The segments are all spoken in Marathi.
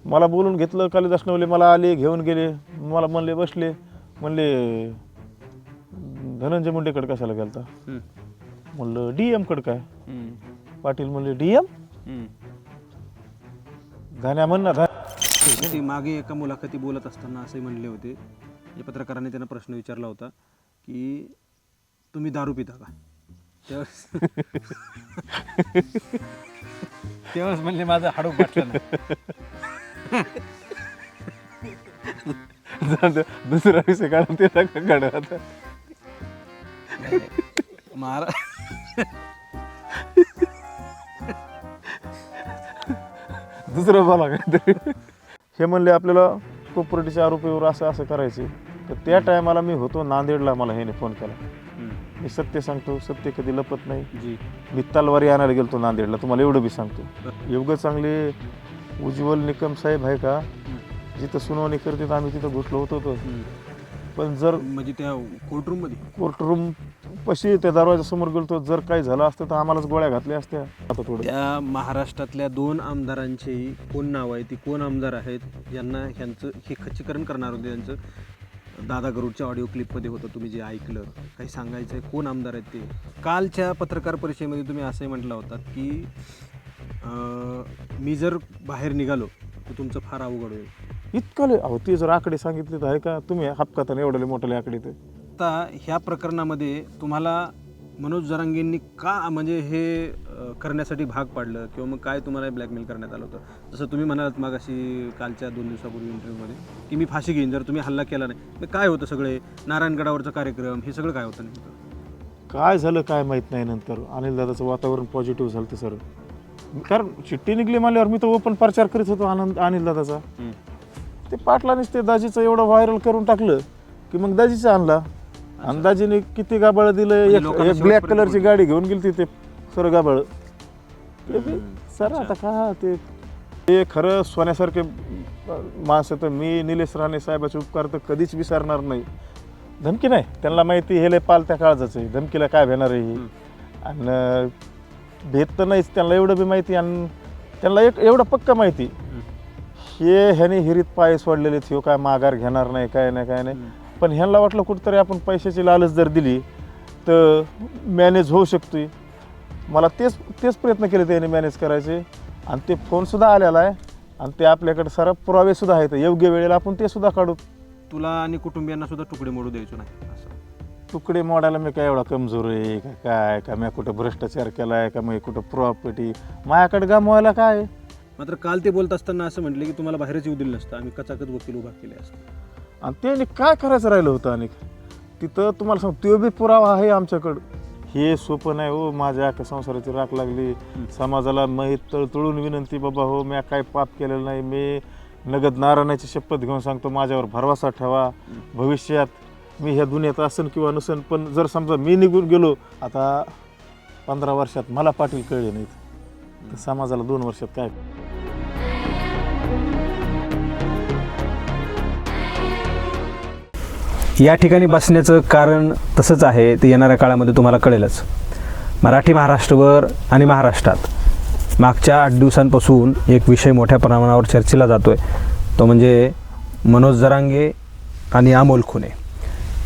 मला बोलून घेतलं. कालिदास नवले मला आले, घेऊन गेले. मला म्हणले बसले, म्हणले धनंजय मुंडेकडे कशाला गेलता? म्हणलं DM कडे. काय? पाटील म्हणले DM? गाण्या म्हणणार. ते मागे एका मुलाखती बोलत असताना असे म्हणले होते, या पत्रकाराने त्यांना प्रश्न विचारला होता की तुम्ही दारू पिता का? तेव्हाच म्हणले माझं हाडूक वाटलं ना. दुसरा विषय काढून ते काढ आता. दुसरं बोला काहीतरी. हे म्हणले आपल्याला प्रॉपर्टीच्या आरोपीवर असं असं करायचे. तर त्या टायमाला मी होतो नांदेडला. मला ह्याने फोन केला. मी सत्य सांगतो, सत्य कधी लपत नाही. मी तलवारी आणायला गेलतो नांदेडला, तुम्हाला एवढं बी सांगतो. एवढं चांगले उज्ज्वल निकम साहेब आहे का, जिथं सुनावणी करते आम्ही तिथं घुसलो होतो. पण जर म्हणजे त्या कोर्टरूम पशी त्या दरवाजा समोर गेलो, जर काही झालं असतं तर आम्हालाच गोळ्या घातल्या असत्या. आता थोडं त्या महाराष्ट्रातल्या 2 आमदारांची कोण नाव आहे, ती कोण आमदार आहेत, यांना ह्यांचं हे खच्चीकरण करणार होते. यांचं दादा गरुडच्या ऑडिओ क्लिपमध्ये होतं, तुम्ही जे ऐकलं. काही सांगायचं आहे, कोण आमदार आहेत ते? कालच्या पत्रकार परिषदेमध्ये तुम्ही असंही म्हटलं होतात की मी जर बाहेर निघालो तर तुमचं फार अवघड होईल. इतकं अहो ते जर आकडे सांगितले तर आहे का तुम्ही हपकाताने एवढे मोठे आकडे? ते आता ह्या प्रकरणामध्ये तुम्हाला मनोज जरांगेंनी का म्हणजे हे करण्यासाठी भाग पाडलं, किंवा मग काय तुम्हाला ब्लॅकमेल करण्यात आलं होतं? जसं तुम्ही म्हणालात मागाशी कालच्या 2 दिवसापूर्वी इंटरव्ह्यूमध्ये की मी फाशी घेईन जर तुम्ही हल्ला केला नाही. मग काय होतं सगळे नारायणगडावरचा कार्यक्रम, हे सगळं काय होतं नेमकं? काय झालं काय माहीत नाही. नंतर अनिल दादाचं वातावरण पॉझिटिव्ह झालं सर. कारण चिठ्ठी निघली म्हणल्यावर मी तर ओपन प्रचार करीत होतो अनिल दादाचा. ते पाटलानेच ते दाजीचं एवढं व्हायरल करून टाकलं की मग दाजीचं आणला. अंदाजीने किती गाबाळ दिलं. एक ब्लॅक कलरची गाडी घेऊन गेली तिथे सर गाबाळ. सर आता का ते खरं सोन्यासारखे माणसं. तर मी निलेश राणे साहेबाचे उपकार तर कधीच विसरणार नाही. धमकी नाही, त्यांना माहिती हे लय पालत्या काळजाचं आहे, धमकीला काय भेणार आहे. आणि भेट तर नाहीच त्यांना, एवढं बी माहिती. आणि त्यांना एवढं पक्का माहिती हे ह्याने हिरीत पाय सोडलेले, ह्यो काय माघार घेणार नाही, काय नाही. पण ह्यांना वाटलं कुठंतरी आपण पैशाची लालच जर दिली तर मॅनेज होऊ शकतोय. मला तेच प्रयत्न केले त्याने मॅनेज करायचे. आणि ते फोनसुद्धा आलेला आहे आणि ते आपल्याकडे सारा पुरावेसुद्धा आहेत. योग्य वेळेला आपण ते सुद्धा काढू. तुला आणि कुटुंबियांना सुद्धा तुकडे मोडू द्यायचो नाही असं? तुकडे मोडायला मी काय एवढा कमजोर आहे काय का? मी कुठं भ्रष्टाचार केला आहे का? मी कुठं प्रॉपर्टी माझ्याकडे गमवायला काय? मात्र काल ते बोलत असताना असं म्हटले की तुम्हाला बाहेरच येऊ दिलं नसतं, आम्ही कचाकच वकील उभा केले असते. आणि त्याने काय करायचं राहिलं होतं? आणि तिथं तुम्हाला सांग तो बी पुरावा आहे आमच्याकडं. हे सोपं नाही हो. माझ्या अख्या संसाराची राख लागली. समाजाला माहीत तळतळून विनंती, बाबा हो मी काय पाप केलेलं नाही. मी नगद नारायणाची शपथ घेऊन सांगतो, माझ्यावर भरवसा ठेवा. भविष्यात मी ह्या दुनियेत असन किंवा नसन, पण जर समजा मी निघून गेलो, आता 15 वर्षात मला पाटील कळले नाहीत तर समाजाला 2 वर्षात काय? या ठिकाणी बसण्याचं कारण तसंच आहे, ते येणाऱ्या काळामध्ये तुम्हाला कळेलच. मराठी महाराष्ट्रावर आणि महाराष्ट्रात मागच्या 8 दिवसांपासून एक विषय मोठ्या प्रमाणावर चर्चेला जातो आहे. तो म्हणजे मनोज जरांगे आणि अमोल खुने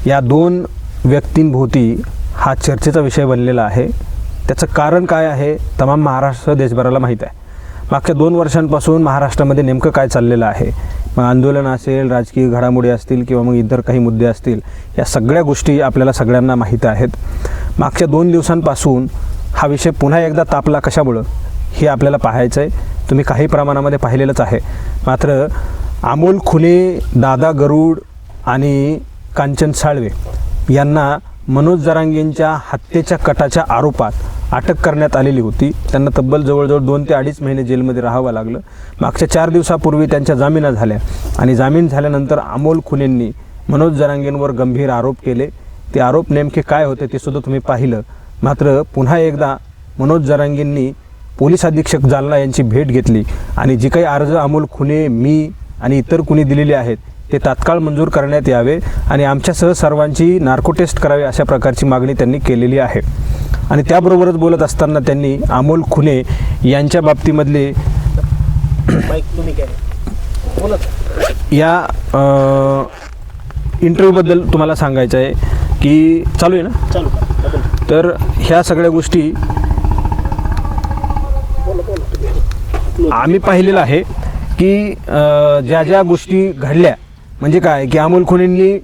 या 2 व्यक्तींभोवती हा चर्चेचा विषय बनलेला आहे. त्याचं कारण काय आहे तमाम महाराष्ट्र देशभराला माहीत आहे. मागच्या 2 वर्षांपासून महाराष्ट्रामध्ये नेमकं काय चाललेलं आहे, मग आंदोलन असेल, राजकीय घडामोडी असतील किंवा मग इतर काही मुद्दे असतील, या सगळ्या गोष्टी आपल्याला सगळ्यांना माहीत आहेत. मागच्या 2 दिवसांपासून हा विषय पुन्हा एकदा तापला कशामुळं हे आपल्याला पाहायचं आहे. तुम्ही काही प्रमाणामध्ये पाहिलेलंच आहे. मात्र अमोल खुने, दादा गरुड आणि कांचन साळवे यांना मनोज जरांगेंच्या हत्येच्या कटाच्या आरोपात अटक करण्यात आलेली होती. त्यांना तब्बल जवळजवळ 2 ते 2.5 महिने जेलमध्ये राहावं लागलं. मागच्या 4 दिवसापूर्वी त्यांच्या जामिना झाल्या आणि जामीन झाल्यानंतर अमोल खुनेंनी मनोज जरांगेंवर गंभीर आरोप केले. ते आरोप नेमके काय होते ते सुद्धा तुम्ही पाहिलं. मात्र पुन्हा एकदा मनोज जरांगेंनी पोलीस अधीक्षक जालना यांची भेट घेतली आणि जी काही अर्ज अमोल खुने, मी आणि इतर कुणी दिलेले आहेत ते तात्काळ मंजूर करण्यात यावे आणि आमच्यासह सर्वांची नार्को टेस्ट करावी अशा प्रकारची मागणी त्यांनी केलेली आहे. आणि त्याबरोबरच बोलत असताना त्यांनी अमोल खुने यांच्या बाबतीमधले या इंटरव्ह्यूबद्दल तुम्हाला सांगायचं आहे की चालू आहे ना, तर ह्या सगळ्या गोष्टी आम्ही पाहिलेलं आहे की ज्या ज्या गोष्टी घडल्या म्हणजे काय की अमोल खुणेंनी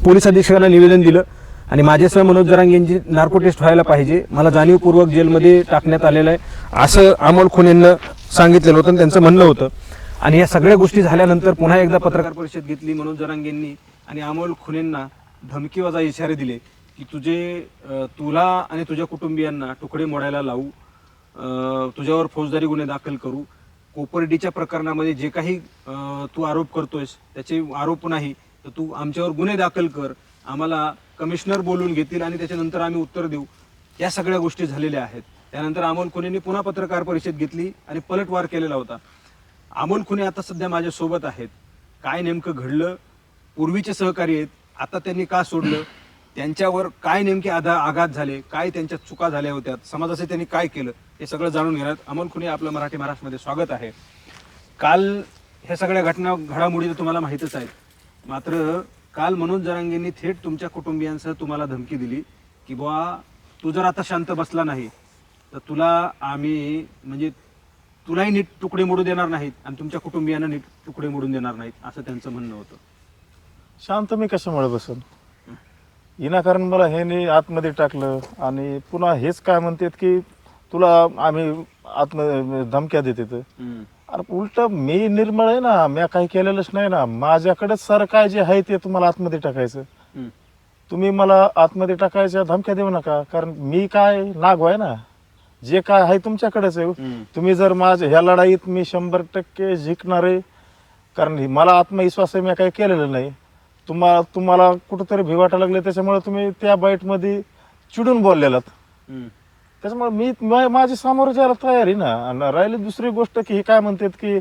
पोलीस अधीक्षकांना निवेदन दिलं आणि माझ्यासह मनोज जरांगे यांची नार्को टेस्ट व्हायला पाहिजे, मला जाणीवपूर्वक जेलमध्ये टाकण्यात आलेलं आहे असं अमोल खुणेंना सांगितलेलं होतं आणि त्यांचं म्हणणं होतं. आणि या सगळ्या गोष्टी झाल्यानंतर पुन्हा एकदा पत्रकार परिषद घेतली मनोज जरांगेंनी आणि अमोल खुणेंना धमकीवजा इशारे दिले की तुला आणि तुझ्या कुटुंबियांना तुकडे मोडायला लावू, तुझ्यावर फौजदारी गुन्हे दाखल करू, कोपर्डीच्या प्रकरणामध्ये जे काही तू आरोप करतोयस त्याचे आरोप नाही तर तू आमच्यावर गुन्हे दाखल कर, आम्हाला कमिशनर बोलून घेतील आणि त्याच्यानंतर आम्ही उत्तर देऊ. या सगळ्या गोष्टी झालेल्या आहेत. त्यानंतर अमोल खुणेंनी पुन्हा पत्रकार परिषद घेतली आणि पलटवार केलेला होता. अमोल खुणे आता सध्या माझ्या सोबत आहेत. काय नेमकं घडलं, पूर्वीचे सहकारी आहेत, आता त्यांनी का सोडलं, त्यांच्यावर काय नेमके आघात झाले, काय त्यांच्या चुका झाल्या होत्या, समाजाचे त्यांनी काय केलं, हे सगळं जाणून घेण्यात अमोल खुणे आपलं मराठी महाराष्ट्रामध्ये स्वागत आहे. काल ह्या सगळ्या घडामोडी तर तुम्हाला माहीतच आहेत. मात्र काल मनोज जरांगेंनी थेट तुमच्या कुटुंबियांसह तुम्हाला धमकी दिली की बुवा तू जर आता शांत बसला नाही तर तुला आम्ही म्हणजे तुलाही नीट तुकडे मोडू देणार नाहीत आणि तुमच्या कुटुंबियांना नीट तुकडे मोडून देणार नाहीत असं त्यांचं म्हणणं होतं. शांत मी कशामुळे बसन, विनाकारण मला ह्याने आतमध्ये टाकलं आणि पुन्हा हेच काय म्हणतात की तुला आम्ही धमक्या देते. अरे उलट मी निर्मळ आहे ना, मी काही केलेलंच नाही ना, माझ्याकडेच सारं काय जे आहे ते तुम्हाला आतमध्ये टाकायचं. तुम्ही मला आतमध्ये टाकायच्या धमक्या देऊ नका, कारण मी काय नागो आहे ना, जे काय आहे तुमच्याकडेच आहे. तुम्ही जर माझ्या ह्या लढाईत मी 100% जिंकणार आहे, कारण मला आत्मविश्वास आहे, मी काही केलेलं नाही. तुम्हाला कुठंतरी भी वाटायला लागले त्याच्यामुळे तुम्ही त्या बाईटमध्ये चिडून बोललेलात. त्याच्यामुळे मी माझी सामोरं जायला तयार आहे ना. आणि राहिली दुसरी गोष्ट की हे काय म्हणतात की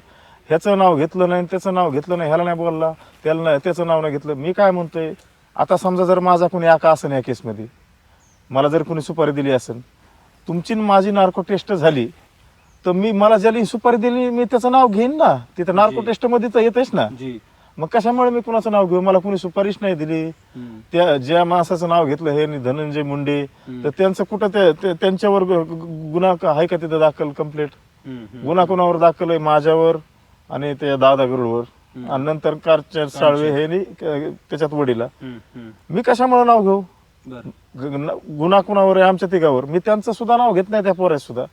ह्याचं नाव घेतलं नाही, त्याचं नाव घेतलं नाही, ह्याला नाही बोलला, त्याला नाही, त्याचं नाव नाही घेतलं. मी काय म्हणतोय, आता समजा जर माझा कोणी आका असेल या केसमध्ये, मला जर कोणी सुपारी दिली असेल, तुमची माझी नार्को टेस्ट झाली तर मला ज्याला सुपारी दिली मी त्याचं नाव घेईन ना, तिथं नार्को टेस्ट मध्ये तर येतेच ना. मग कशामुळे मी कुणाचं नाव घेऊ, मला कोणी सुपारीच नाही दिली. त्या ज्या माणसाचं नाव घेतलं हे धनंजय मुंडे, तर त्यांचं कुठं त्यांच्यावर गुन्हा आहे का तिथं दाखल कंप्लेंट? गुन्हा कोणावर दाखल आहे? माझ्यावर आणि त्या दादा गरुडवर आणि नंतर कारच्या साळवे हे त्याच्यात वडीला. मी कशामुळे नाव घेऊ? गुन्हा कुणावर आहे? आमच्या तिघावर. मी त्यांचं सुद्धा नाव घेत नाही त्या पोरात सुद्धा,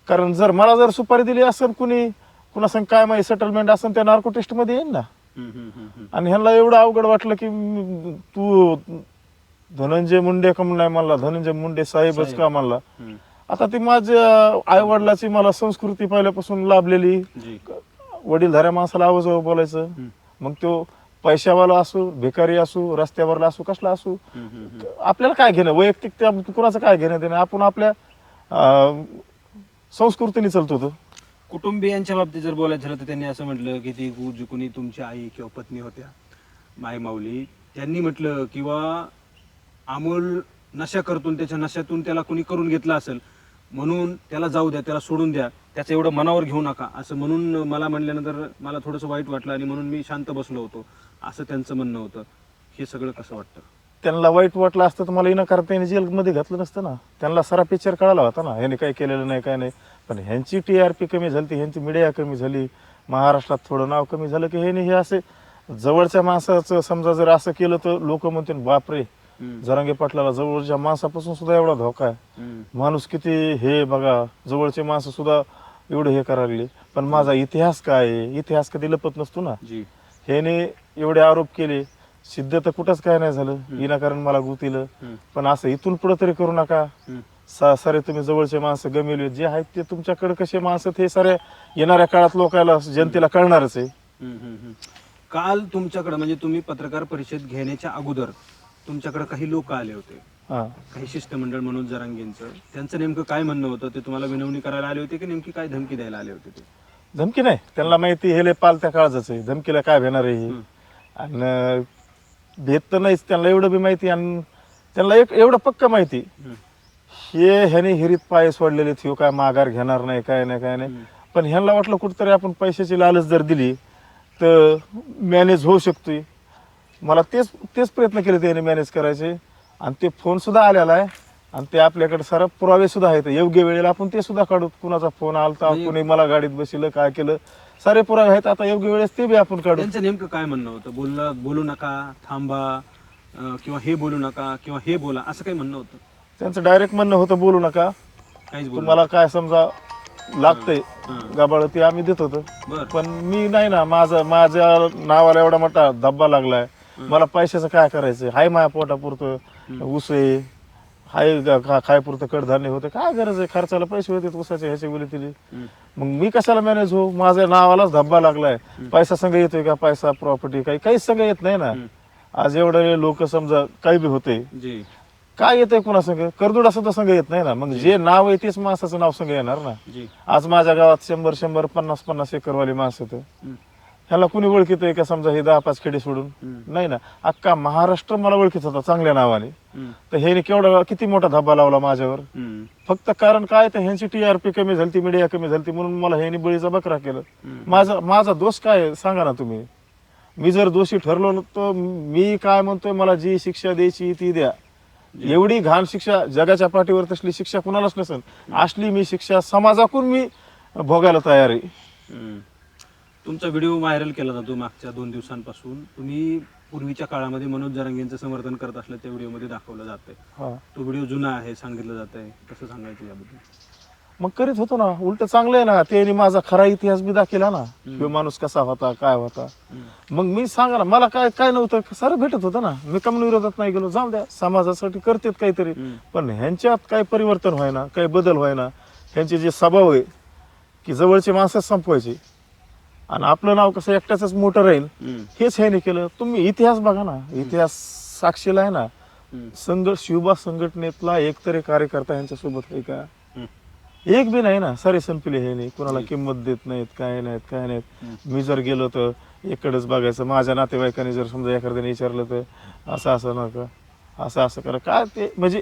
कारण जर मला जर सुपारी दिली असेल कुणा संग काय माहिती सेटलमेंट असेल त्या नार्को टेस्ट मध्ये येईल ना. आणि ह्यांना एवढं अवघड वाटलं की तू धनंजय मुंडे का नाही म्हणला, धनंजय मुंडे साहेबच का म्हणला. आता ती माझ्या आई वडिलाची मला संस्कृती पहिल्यापासून लाभलेली, वडीलधाऱ्या माणसाला आवाजावर बोलायचं. मग तो पैशावाला असो, भिकारी असो, रस्त्यावरला असो, कसला असो, आपल्याला काय घेणं, वैयक्तिक त्या कुणाचं काय घेणं देणं, आपण आपल्या संस्कृतीने चालतो. तो कुटुंबियांच्या बाबतीत जर बोलायचं झालं तर त्यांनी असं म्हटलं की ती जी कोणी तुमची आई किंवा पत्नी होत्या माय माऊली, त्यांनी म्हटलं किंवा अमोल नशा करतून त्याच्या नशातून त्याला कोणी करून घेतलं असेल म्हणून त्याला जाऊ द्या, त्याला सोडून द्या, त्याचं एवढं मनावर घेऊ नका असं म्हणून मला म्हणल्यानंतर मला थोडंसं वाईट वाटलं आणि म्हणून मी शांत बसलो होतो असं त्यांचं म्हणणं होतं. हे सगळं कसं वाटतं? त्यांना वाईट वाटलं असतं तर मला इनाकार त्यांनी जेलमध्ये घातलं नसतं ना. त्यांना सारा पिक्चर कळाला होता ना, ह्याने काही केलेलं नाही, काय नाही. पण ह्यांची TRP कमी झाली, ह्यांची मीडिया कमी झाली, महाराष्ट्रात थोडं नाव कमी झालं की हे असे जवळच्या माणसाचं समजा जर असं केलं तर लोक म्हणतील बापरे, जरांगे पाटलाला जवळच्या माणसापासून सुद्धा एवढा धोका आहे, माणूस किती हे बघा, जवळचे माणसं सुद्धा एवढं हे करायला लागले. पण माझा इतिहास काय आहे, इतिहास कधी लपत नसतो ना. ह्याने एवढे आरोप केले, सिद्ध तर कुठंच काय नाही झालं, विनाकारण मला गुतीलं. पण असं इथून पुढे तरी करू नका. सारे तुम्ही जवळचे माणसं गमेले जे आहेत ते तुमच्याकडे कसे माणसं ते सारे येणाऱ्या काळात लोकांना जनतेला कळणारच आहे. काल तुमच्याकडे म्हणजे तुम्ही पत्रकार परिषद घेण्याच्या अगोदर तुमच्याकडे काही लोक आले होते, काही शिष्टमंडळ मनोज जरांगेंचं, त्यांचं नेमकं काय म्हणणं होतं? ते तुम्हाला विनवणी करायला आले होते की नेमकी काय धमकी द्यायला आले होते? ते धमकी नाही, त्यांना माहिती हे पालत्या काळजाच आहे, धमकीला काय भेणार आहे. आणि भेट तर नाहीच, त्यांना एवढं बी माहिती आणि त्यांना एवढं पक्क माहिती ह्याने हिरीत पाय सोडलेले काय माघार घेणार नाही, काय नाही. पण ह्यांना वाटलं कुठतरी आपण पैशाची लालच जर दिली तर मॅनेज होऊ शकतोय. मला तेच तेच प्रयत्न केले त्याने मॅनेज करायचे. आणि ते फोन सुद्धा आलेला आहे आणि ते आपल्याकडे सारा पुरावे सुद्धा आहेत. योग्य वेळेला आपण ते सुद्धा काढू. कुणाचा फोन आलता, कुणी मला गाडीत बसवलं, काय केलं, सारे पुरावे आहेत. आता योग्य वेळेस ते बी आपण काढू. त्यांचं नेमकं काय म्हणणं होतं? बोलू नका, थांबा, किंवा हे बोलू नका, किंवा हे बोला, असं काही म्हणणं होतं? त्यांचं डायरेक्ट म्हणणं होतं बोलू नका, काहीच बोलू तुम्हाला काय समजा लागतंय गाबाळ ते आम्ही देत होतो. बरं. पण मी नाही ना, माझ्या नावाला एवढा मोठा धब्बा लागलाय. मला पैशाचं काय करायचं? हाय माझ्या पोटापुरतं ऊस आहे, हाय खाय पुरतं कडधान्य होतं, काय गरज आहे? खर्चाला पैसे होते ऊसाचे ह्याचे बोली तिथे. मग मी कशाला मॅनेज हो? माझ्या नावालाच धब्बा लागलाय. पैसा संघ येतोय का? पैसा प्रॉपर्टी काहीच संघ येत नाही ना. आज एवढे लोक समजा काही बी होते, जी. काय येतंय कुणा संघ? करदुडा सुद्धा संघ येत नाही ना. मग जे नाव आहे तेच माणसाचं नाव संघ येणार ना. जी. आज माझ्या गावात 100 50 एकरवाली माणसं आहेत. ह्याला कुणी ओळखीत आहे का? समजा हे 10-5 खेडे सोडून नाही ना. अख्खा महाराष्ट्र मला ओळखीत होता चांगल्या नावाने. तर हे केवढा किती मोठा धब्बा लावला माझ्यावर. फक्त कारण काय, तर ह्यांची TRP कमी झाली, मीडिया कमी झाली म्हणून मला ह्यांनी बळीचा बकरा केलं. माझा दोष काय आहे सांगा ना तुम्ही. मी जर दोषी ठरलो तर मी काय म्हणतोय, मला जी शिक्षा द्यायची ती द्या. एवढी घाण शिक्षा जगाच्या पाठीवर तसली शिक्षा कुणालाच नसेल. असली मी शिक्षा समाजाकडून मी भोगायला तयार आहे. तुमचा व्हिडिओ व्हायरल केला जातो मागच्या 2 दिवसांपासून. तुम्ही पूर्वीच्या काळामध्ये मनोज जरांगेंचं समर्थन करत असलं त्या व्हिडिओमध्ये दाखवलं जातंय. तो व्हिडिओ जुना आहे सांगितलं जात आहे, कसं सांगायचं याबद्दल? मग करीत होतो ना, उलट चांगलं आहे ना. त्यांनी माझा खरा इतिहास बी दाखवला ना, किंवा माणूस कसा होता, काय होता. मग मी सांगा ना, मला काय नव्हतं, सारं भेटत होतं ना. मी कमी विरोधात नाही गेलो, जाऊ द्या, समाजासाठी करतेत काहीतरी. पण ह्यांच्यात काही परिवर्तन व्हायना, काही बदल व्हायना. ह्यांचे जे स्वभाव आहे की जवळचे माणसं संपवायचे आणि आपलं नाव कसं एकट्याच मोठं राहील, हेच ह्याने केलं. तुम्ही इतिहास बघा ना, इतिहास साक्षीला आहे ना. शिवबा संघटनेतला एकतरी कार्यकर्ता यांच्यासोबत आहे का? एक बी नाही ना. सारे संपले हे नाही, कोणाला किंमत देत नाहीत, काय नाहीत. मी जर गेलो तर एककडेच बघायचं. माझ्या नातेवाईकांनी जर समजा एखाद्याने विचारलं तर असं नका, असं करा, काय ते म्हणजे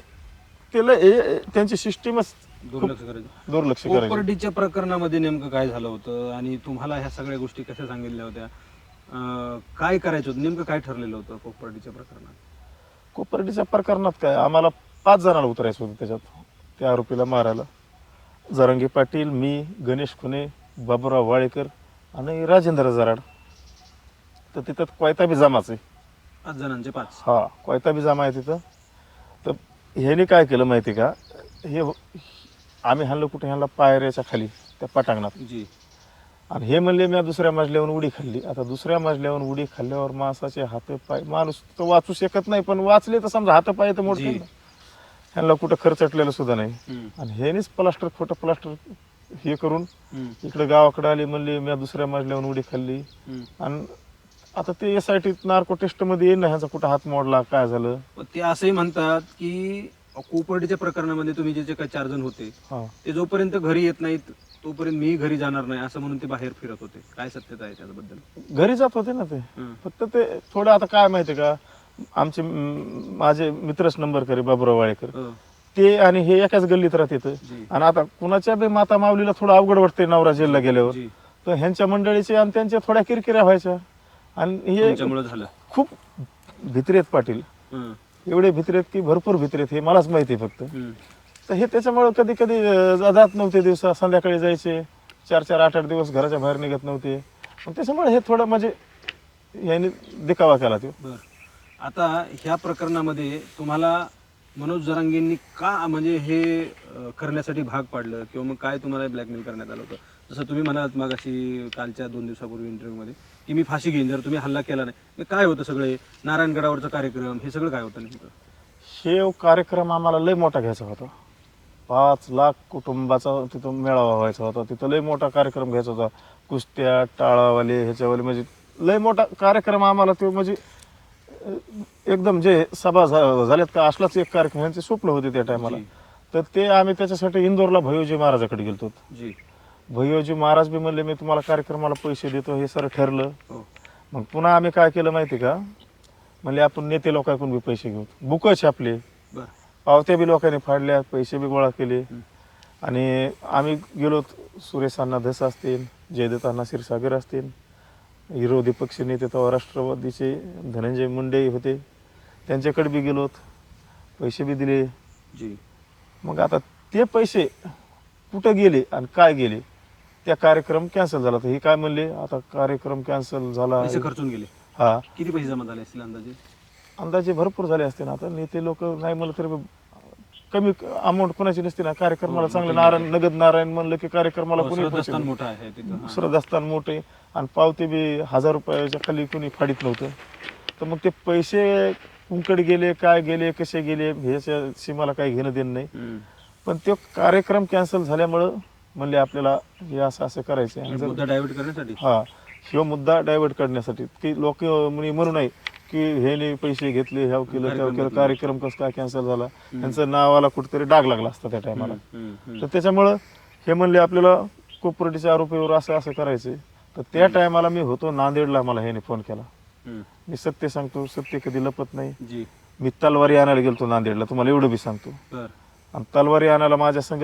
त्यांची सिस्टीमच दुर्लक्ष करायचं. कोपर्डीच्या प्रकरणामध्ये नेमकं काय झालं होतं आणि तुम्हाला ह्या सगळ्या गोष्टी कशा सांगितल्या होत्या? काय करायचं होतं नेमकं? काय ठरलेलं होतं कोपर्डीच्या प्रकरणात? कोपर्डीच्या प्रकरणात काय, आम्हाला 5 जणांना उतरायचं होतं त्याच्यात, त्या आरोपीला मारायला. जरांगे पाटील, मी, गणेश खुने, बाबूराव वाळेकर आणि राजेंद्र जराड. तर तिथं कोयता बी जमाच आहे. 5 जणांचे 5? हा, कोयता बी जमा आहे तिथं. तर ह्याने काय केलं माहिती का, हे आम्ही हाणलं कुठे, ह्याला पायऱ्याच्या खाली त्या पटांगणात. जी. आणि हे म्हणले मी दुसऱ्या मजल्यावर उडी खाल्ली. आता दुसऱ्या मजल्यावर उडी खाल्ल्यावर माणसाचे हात पाय, माणूस तर वाचू शकत नाही, पण वाचले तर समजा हात पाय तर मोठे. ह्यांना कुठं खर्चटलेलं सुद्धा नाही. आणि ह्यानेच खोटं प्लास्टर हे करून इकडे गावाकडे आली, म्हणली मी दुसऱ्या मजल्यावर उडी खाल्ली. आणि आता ते SIT नार्को टेस्ट मध्ये येईल ना, ह्यांचा कुठं हात मोडला, काय झालं. ते असंही म्हणतात की कोपर्डीच्या प्रकरणामध्ये तुम्ही जे काही 4 जण होते ते जोपर्यंत घरी येत नाहीत तोपर्यंत मी घरी जाणार नाही असं म्हणून ते बाहेर फिरत होते. काय सत्यता आहे त्याबद्दल? घरी जात होते ना ते. फक्त ते थोडं आता काय माहितीये का, माझे मित्रच नंबर करे बाबूराव वाळेकर, ते आणि हे एकाच गल्लीत राहत. आणि आता कुणाच्या बी माता माऊलीला थोडं अवघड वाटते नवरा जेलला गेल्यावर, तर ह्यांच्या मंडळीचे आणि त्यांच्या थोड्या किरकिऱ्या व्हायच्या. आणि हे झालं. खूप भित्री आहेत पाटील, एवढे भित्री आहेत की भरपूर भित्री आहेत, हे मलाच माहिती आहे फक्त. तर हे त्याच्यामुळे कधी कधी जात नव्हते दिवसा, संध्याकाळी जायचे, 4-4 8-8 दिवस घराच्या बाहेर निघत नव्हते. मग त्याच्यामुळे हे थोडं म्हणजे यांनी दिखावा केला तो. आता ह्या प्रकरणामध्ये तुम्हाला मनोज जरांगेंनी का म्हणजे हे करण्यासाठी भाग पाडलं, किंवा मग काय तुम्हाला ब्लॅकमेल करण्यात आलं होतं? जसं तुम्ही म्हणालात मग अशी कालच्या 2 दिवसापूर्वी इंटरव्ह्यूमध्ये की मी फाशी घेईन जर तुम्ही हल्ला केला नाही. मग काय होतं सगळे नारायणगडावरचा कार्यक्रम, हे सगळं काय होतं नेमकं? हे कार्यक्रम आम्हाला लय मोठा घ्यायचा होता. 5 लाख कुटुंबाचा तिथं मेळावा व्हायचा होता. तिथं लय मोठा कार्यक्रम घ्यायचा होता. कुस्त्या, टाळावाले, ह्याच्यावाले, म्हणजे लय मोठा कार्यक्रम आम्हाला तो, म्हणजे एकदम जे सभा झाल्यात का असलाच एक कार्यक्रम ह्यांचे स्वप्न होते त्या टायमाला. तर ते आम्ही त्याच्यासाठी इंदोरला भैयोजी महाराजाकडे गेलतो. भैयोजी महाराज बी म्हणले मी तुम्हाला कार्यक्रमाला पैसे देतो, हे सर ठरलं. मग पुन्हा आम्ही काय केलं माहिती का, म्हणले आपण नेते लोकांकडून बी पैसे घेऊ, बुक छापले, पावत्या बी लोकांनी फाडल्या, पैसे बी गोळा केले. आणि आम्ही गेलो, सुरेश अण्णा धस असतील, जयदत्त अण्णा क्षीरसागर असतील, विरोधी पक्ष नेते तेव्हा राष्ट्रवादीचे धनंजय मुंडे होते, त्यांच्याकडे बी गेलो, पैसे बी दिले. जी. मग आता ते पैसे कुठं गेले आणि काय गेले, त्या कार्यक्रम कॅन्सल झाला. तर हे काय म्हणले, आता कार्यक्रम कॅन्सल झाला. पैसे खर्चून गेले. हा, किती पैसे जमा झाले असतील अंदाजे? अंदाजे भरपूर झाले असते ना. आता नेते लोक नाही म्हणलं तरी कमी अमाऊंट कोणाची नसते ना. कार्यक्रमाला चांगलं नारायण नगद नारायण म्हणलं की कार्यक्रमाला कोणी श्रद्धास्थान मोठं आहे तिथं. श्रद्धास्थान मोठे आणि पावते बी 1000 रुपयाच्या खाली कोणी फाडीत नव्हतं. तर मग ते पैसे कुंकडे गेले, काय गेले, कसे गेले, ह्याच्याशी मला काही घेणं देणं नाही. पण तो कार्यक्रम कॅन्सल झाल्यामुळं म्हणले आपल्याला हे असं असं करायचं आहे. मुद्दा डायव्हर्ट करण्यासाठी. हा, ह्यो मुद्दा डायव्हर्ट करण्यासाठी की लोक म्हणू नये की ह्याने पैसे घेतले, ह्याव केलं त्याव केलं, कार्यक्रम कसं काय कॅन्सल झाला, त्यांचं नावाला कुठेतरी डाग लागला असता त्या टायमाला. तर त्याच्यामुळं हे म्हणले आपल्याला कोपर्डीच्या आरोपीवर असं असं करायचंय. तर त्या टायमाला मी होतो नांदेडला, मला ह्याने फोन केला. मी सत्य सांगतो, सत्य कधी लपत नाही. जी. मी तलवारी आणायला गेलतो नांदेडला, तुम्हाला एवढं बी सांगतो. आणि तलवारी आणायला माझ्या संग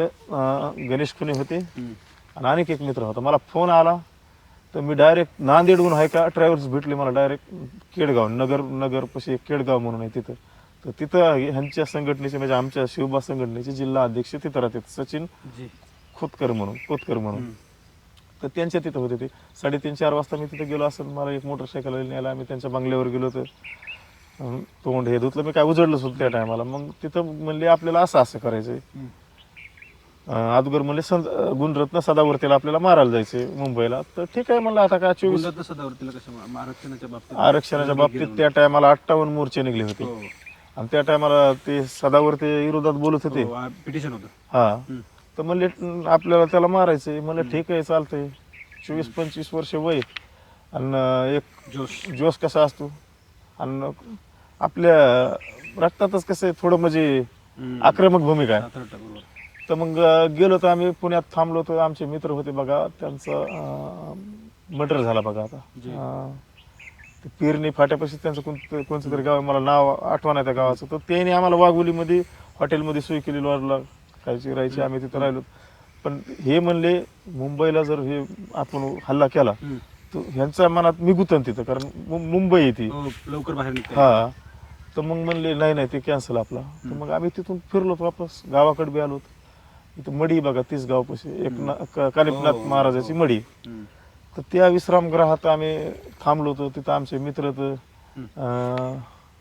गणेश खुने होते आणि अनेक एक मित्र होता. मला फोन आला तर मी डायरेक्ट नांदेडहून आहे का ट्रॅव्हल्स भेटले मला डायरेक्ट केडगाव, नगर पशी एक केडगाव म्हणून आहे तिथं. तर तिथं ह्यांच्या संघटनेचे म्हणजे आमच्या शिवबा संघटनेचे जिल्हा अध्यक्ष तिथं राहतात, सचिन कोतकर म्हणून. तर त्यांच्या तिथं होते ते. 3:30-4 वाजता मी तिथं गेलो असेल, मला एक मोटरसायकल न्यायला आम्ही त्यांच्या बंगल्यावर गेलो. तर तोंड हे धुतलं, मी काय उजडलंच होतं त्या टायमाला. मग तिथं म्हणले आपल्याला असं असं करायचंय. अगोदर म्हणले गुणरत्न सदावर्तीला आपल्याला मारायला जायचंय मुंबईला. तर ठीक आहे म्हणलं, आता काय 24 सदावर्तीला कसं आरक्षणाच्या बाबतीत त्या टायमाला 58 मोर्चे निघले होते. आणि त्या टायमाला ते सदावर्ती विरोधात बोलत होते, पिटिशन होतं. हा. तर म्हणले आपल्याला त्याला मारायचंय. म्हणलं ठीक आहे, चालतंय. 24-25 वर्ष वय आणि एक जोश कसा असतो आणि आपल्या रक्तातच कसं आहे थोडं म्हणजे आक्रमक भूमिका आहे. तर मग गेलो तर आम्ही पुण्यात थांबलो. तर आमचे मित्र होते बघा, त्यांचं मर्डर झाला बघा. आता पेरणी फाट्यापाशी त्यांचं कोणतं तरी गाव आहे, मला नाव आठवण त्या गावाचं. तर त्यांनी आम्हाला वाघोलीमध्ये हॉटेलमध्ये सोय केली, लॉजला खायची राहायची, आम्ही तिथं राहिलो. पण हे म्हणले मुंबईला जर हे आपण हल्ला केला तर ह्यांच्या मनात मी गुतन तिथं, कारण मुंबई आहे ती लवकर बाहेर निघते. हा. तर मग म्हणले नाही ते कॅन्सल आपला. तर मग आम्ही तिथून फिरलो वापस गावाकडे बी आलो. इथं मडी बघा, 30 गाव पाशी कानिपनाथ महाराजाची मडी. तर त्या विश्रामगृहात आम्ही थांबलो होतो. तिथं आमचे मित्र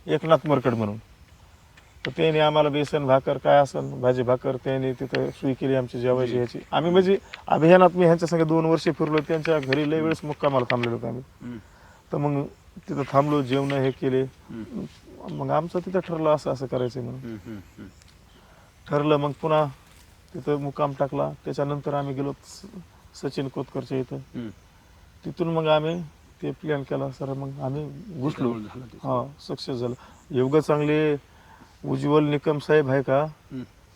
एकनाथ मरकड म्हणून. तर त्यांनी आम्हाला बेसन भाकर काय असेल भाजी भाकर त्यांनी तिथं सोय केली आमची जेवायची ह्याची. आम्ही म्हणजे अभियानात मी ह्यांच्या संग 2 वर्षे फिरलो. त्यांच्या घरी लय वेळेस मुक्कामाला थांबलेलो होतो आम्ही. तर मग तिथं थांबलो, जेवण हे केले. मग आमचं तिथं ठरलं असं असं करायचं म्हणून. ठरलं. मग पुन्हा तिथं मुक्काम टाकला. त्याच्यानंतर आम्ही गेलो सचिन कोतकरच्या इथं. तिथून मग आम्ही ते प्लॅन केला सर. मग आम्ही घुसलो. हा, सक्सेस झालं. एवढं चांगले उज्ज्वल निकम साहेब आहे का,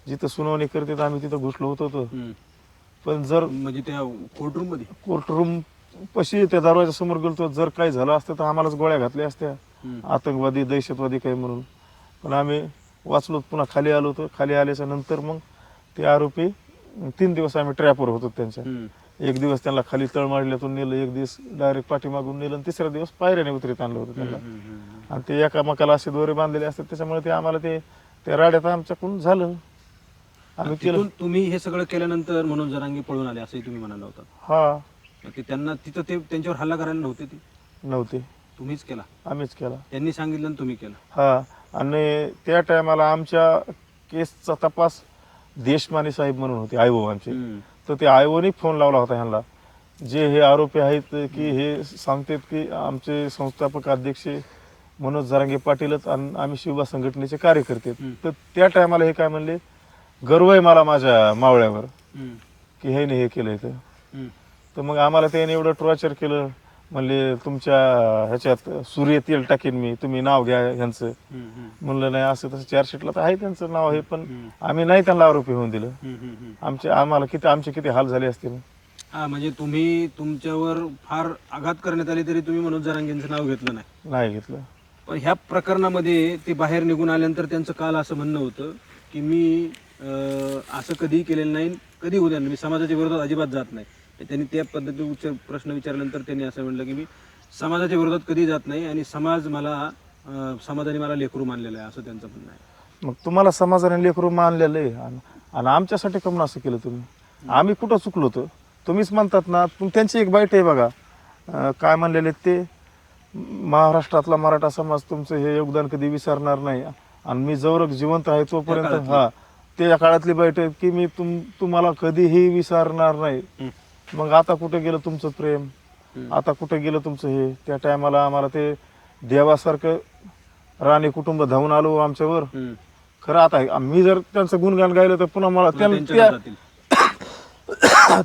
जिथं सुनावणी करते आम्ही तिथं घुसलो होतो. पण जर म्हणजे त्या कोर्टरूम पशी त्या दरवाजा समोर गेलो, जर काही झालं असतं तर आम्हालाच गोळ्या घातल्या असत्या, आतंकवादी दहशतवादी काही म्हणून. पण आम्ही वाचलो. पुन्हा खाली आलो होतो. खाली आल्याच्या नंतर मग ते आरोपी 3 दिवस आम्ही ट्रॅपवर होतो त्यांच्या. एक दिवस त्यांना खाली तळमाडल्यातून नेलं, एक दिवस डायरेक्ट पाठीमागून नेलं, आणि 3रा दिवस पायऱ्याने उतरीत आणलं होतं त्यांना. आणि ते एकामेकाला असे दोरे बांधलेले असतात, त्याच्यामुळे ते आम्हाला ते राड्यात आमच्याकडून झालं. आम्ही केलं. तुम्ही हे सगळं केल्यानंतर म्हणून जरांगे पळून आले असंही तुम्ही म्हणाला होता. हा. ते त्यांना तिथं ते त्यांच्यावर हल्ला करायला नव्हते. तुम्हीच केला. आम्हीच केला. त्यांनी सांगितलं आणि तुम्ही केला. हा. आणि त्या टायमाला आमच्या केसचा तपास देशमाने साहेब म्हणून होते, आयओ आमचे. तर ते आयओने फोन लावला होता ह्यांना, जे हे आरोपी आहेत की हे सांगतात की आमचे संस्थापक अध्यक्ष मनोज जरांगे पाटीलच आणि आम्ही शिवबा संघटनेचे कार्यकर्ते. तर त्या टायमाला हे काय म्हणले, गर्व आहे मला माझ्या मावळ्यावर की ह्याने हे केलंय. तर मग आम्हाला त्याने एवढं टॉर्चर केलं. म्हणले तुमच्या ह्याच्यात सूर्य तेल टाकेन मी, तुम्ही नाव घ्या ह्यांचं. म्हणलं नाही, असं तसं चार्जशीटला तर आहे त्यांचं नाव, हे पण आम्ही नाही त्यांना आरोपी होऊन दिलं. आमचे किती हाल झाले असतील. हा, म्हणजे तुम्ही तुमच्यावर फार आघात करण्यात आले तरी तुम्ही मनोज जरांगेंचं नाव घेतलं नाही घेतलं. पण ह्या प्रकरणामध्ये ते बाहेर निघून आल्यानंतर त्यांचं काल असं म्हणणं होतं की मी असं कधीही केलेलं नाही, कधी होऊ द्या, मी समाजाच्या विरोधात अजिबात जात नाही. त्यांनी त्या पद्धतीने प्रश्न विचारल्यानंतर त्यांनी असं म्हणलं की मी समाजाच्या विरोधात कधी जात नाही आणि समाज मला समाजाने मला लेकरू मानलेलं आहे असं त्यांचं म्हणणं आहे. मग तुम्हाला समाजाने लेकरू मानलेलं आहे आणि आमच्यासाठी कमून असं केलं तुम्ही? आम्ही कुठं चुकलो होतो? तुम्हीच म्हणतात ना. त्यांची एक बाईट आहे बघा, काय म्हणलेले ते, महाराष्ट्रातला मराठा समाज तुमचं हे योगदान कधी विसरणार नाही आणि मी जवळ जिवंत आहे तोपर्यंत. हा, त्या काळातली बाईट आहे की मी तुम्हाला कधीही विसरणार नाही. मग आता कुठं गेलं तुमचं प्रेम? आता कुठं गेलं तुमचं हे? त्या टायमाला आम्हाला ते देवासारखं राणे कुटुंब धावून आलो आमच्यावर. खरं आता मी जर त्यांचं गुणगान गायलं तर पुन्हा मला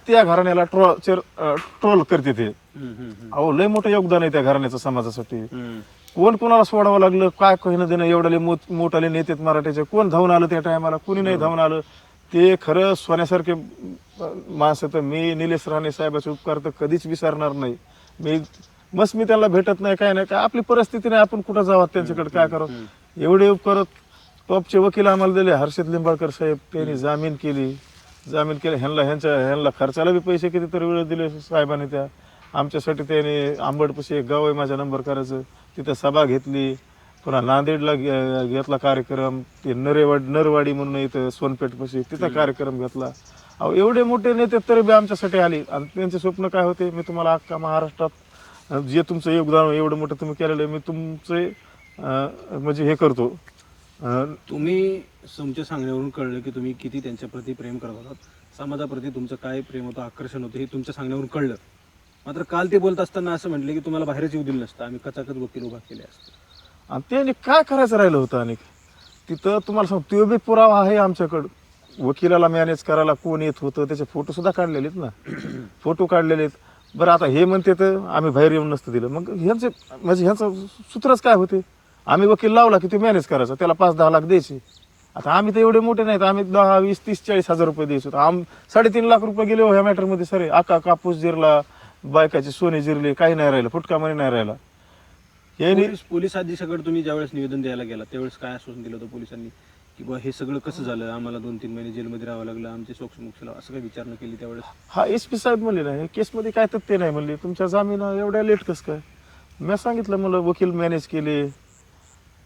त्या घराण्याला ट्रोल करते ते. अहो, लय मोठं योगदान आहे त्या घराण्याचं समाजासाठी. कोण कोणाला सोडावं लागलं, काय कहणं देणं, एवढ्याले मोठाले नेते मराठ्याचे, कोण धावून आलं त्या टायमाला? कोणी नाही धावून आलं. ते खरं सोन्यासारखे माणसं. तर मी निलेश राणे साहेबाचे उपकार तर कधीच विसरणार नाही. मी त्यांना भेटत नाही, काय नाही, काय आपली परिस्थिती नाही, आपण कुठं जावं त्यांच्याकडे, काय करावं. एवढे उपकार टॉपचे वकील आम्हाला दिले, हर्षद लिंबाळकर साहेब. त्यांनी जामीन केली. ह्यांना खर्चाला बी पैसे कितीतरी वेळ दिले साहेबांनी. त्या आमच्यासाठी त्याने आंबडपाशी एक गाव आहे माझ्या नंबर करायचं, तिथं सभा घेतली. पुन्हा नांदेडला घेतला कार्यक्रम, ते नरवाडी म्हणून इथं सोनपेठपाशी, तिथं कार्यक्रम घेतला. अहो, एवढे मोठे नेते तरी बी आमच्यासाठी आले. आणि त्यांचे स्वप्न काय होते? मी तुम्हाला अख्खा महाराष्ट्रात जे तुमचं योगदान एवढं मोठं तुम्ही केलेलं आहे, मी तुमचे म्हणजे हे करतो. तुम्ही तुमच्या सांगण्यावरून कळलं की तुम्ही किती त्यांच्या प्रती प्रेम करत होतात, समाजाप्रती तुमचं काय प्रेम होतं, आकर्षण होतं, हे तुमच्या सांगण्यावरून कळलं. मात्र काल ते बोलत असताना असं म्हटले की तुम्हाला बाहेरच येऊ दिलं नसतं, आम्ही कचाकच वकील उभा केले असते. आणि त्याने काय करायचं राहिलं होतं? आणि तिथं तुम्हाला सांग, तो बी पुरावा आहे आमच्याकडं. वकिलाला मॅनेज करायला कोण येत होतं त्याचे फोटो सुद्धा काढलेले आहेत ना, फोटो काढलेले आहेत. बरं, आता हे म्हणते तर आम्ही बाहेर येऊन नसतं दिलं. मग ह्यांचं सूत्रच काय होते? आम्ही वकील लावला की ते मॅनेज करायचा, त्याला 5-10 लाख द्यायचे. आता आम्ही तर एवढे मोठे नाहीत, आम्ही 10, 20, 30, 40 हजार रुपये द्यायचो. 3.5 लाख रुपये गेले हो ह्या मॅटरमध्ये. सरे आका कापूस जिरला, बायकाचे सोने जिरले, काही नाही राहिलं, फुटका मनी नाही राहिला. पोलीस अधीक्षकाकडे तुम्ही ज्यावेळेस निवेदन द्यायला गेला त्यावेळेस काय आश्वासन दिलं होतं पोलिसांनी की बा हे सगळं कसं झालं, आम्हाला 2-3 महिने जेलमध्ये राहावं लागलं, आमचे सोक्षमोक्षला, असं काही विचारणा केली त्यावेळेस? हा, SP साहेब म्हणले नाही केसमध्ये काय तथ्य नाही म्हणले. तुमच्या जामीन एवढ्या लेट कसं काय? मी सांगितलं, मला वकील मॅनेज केले,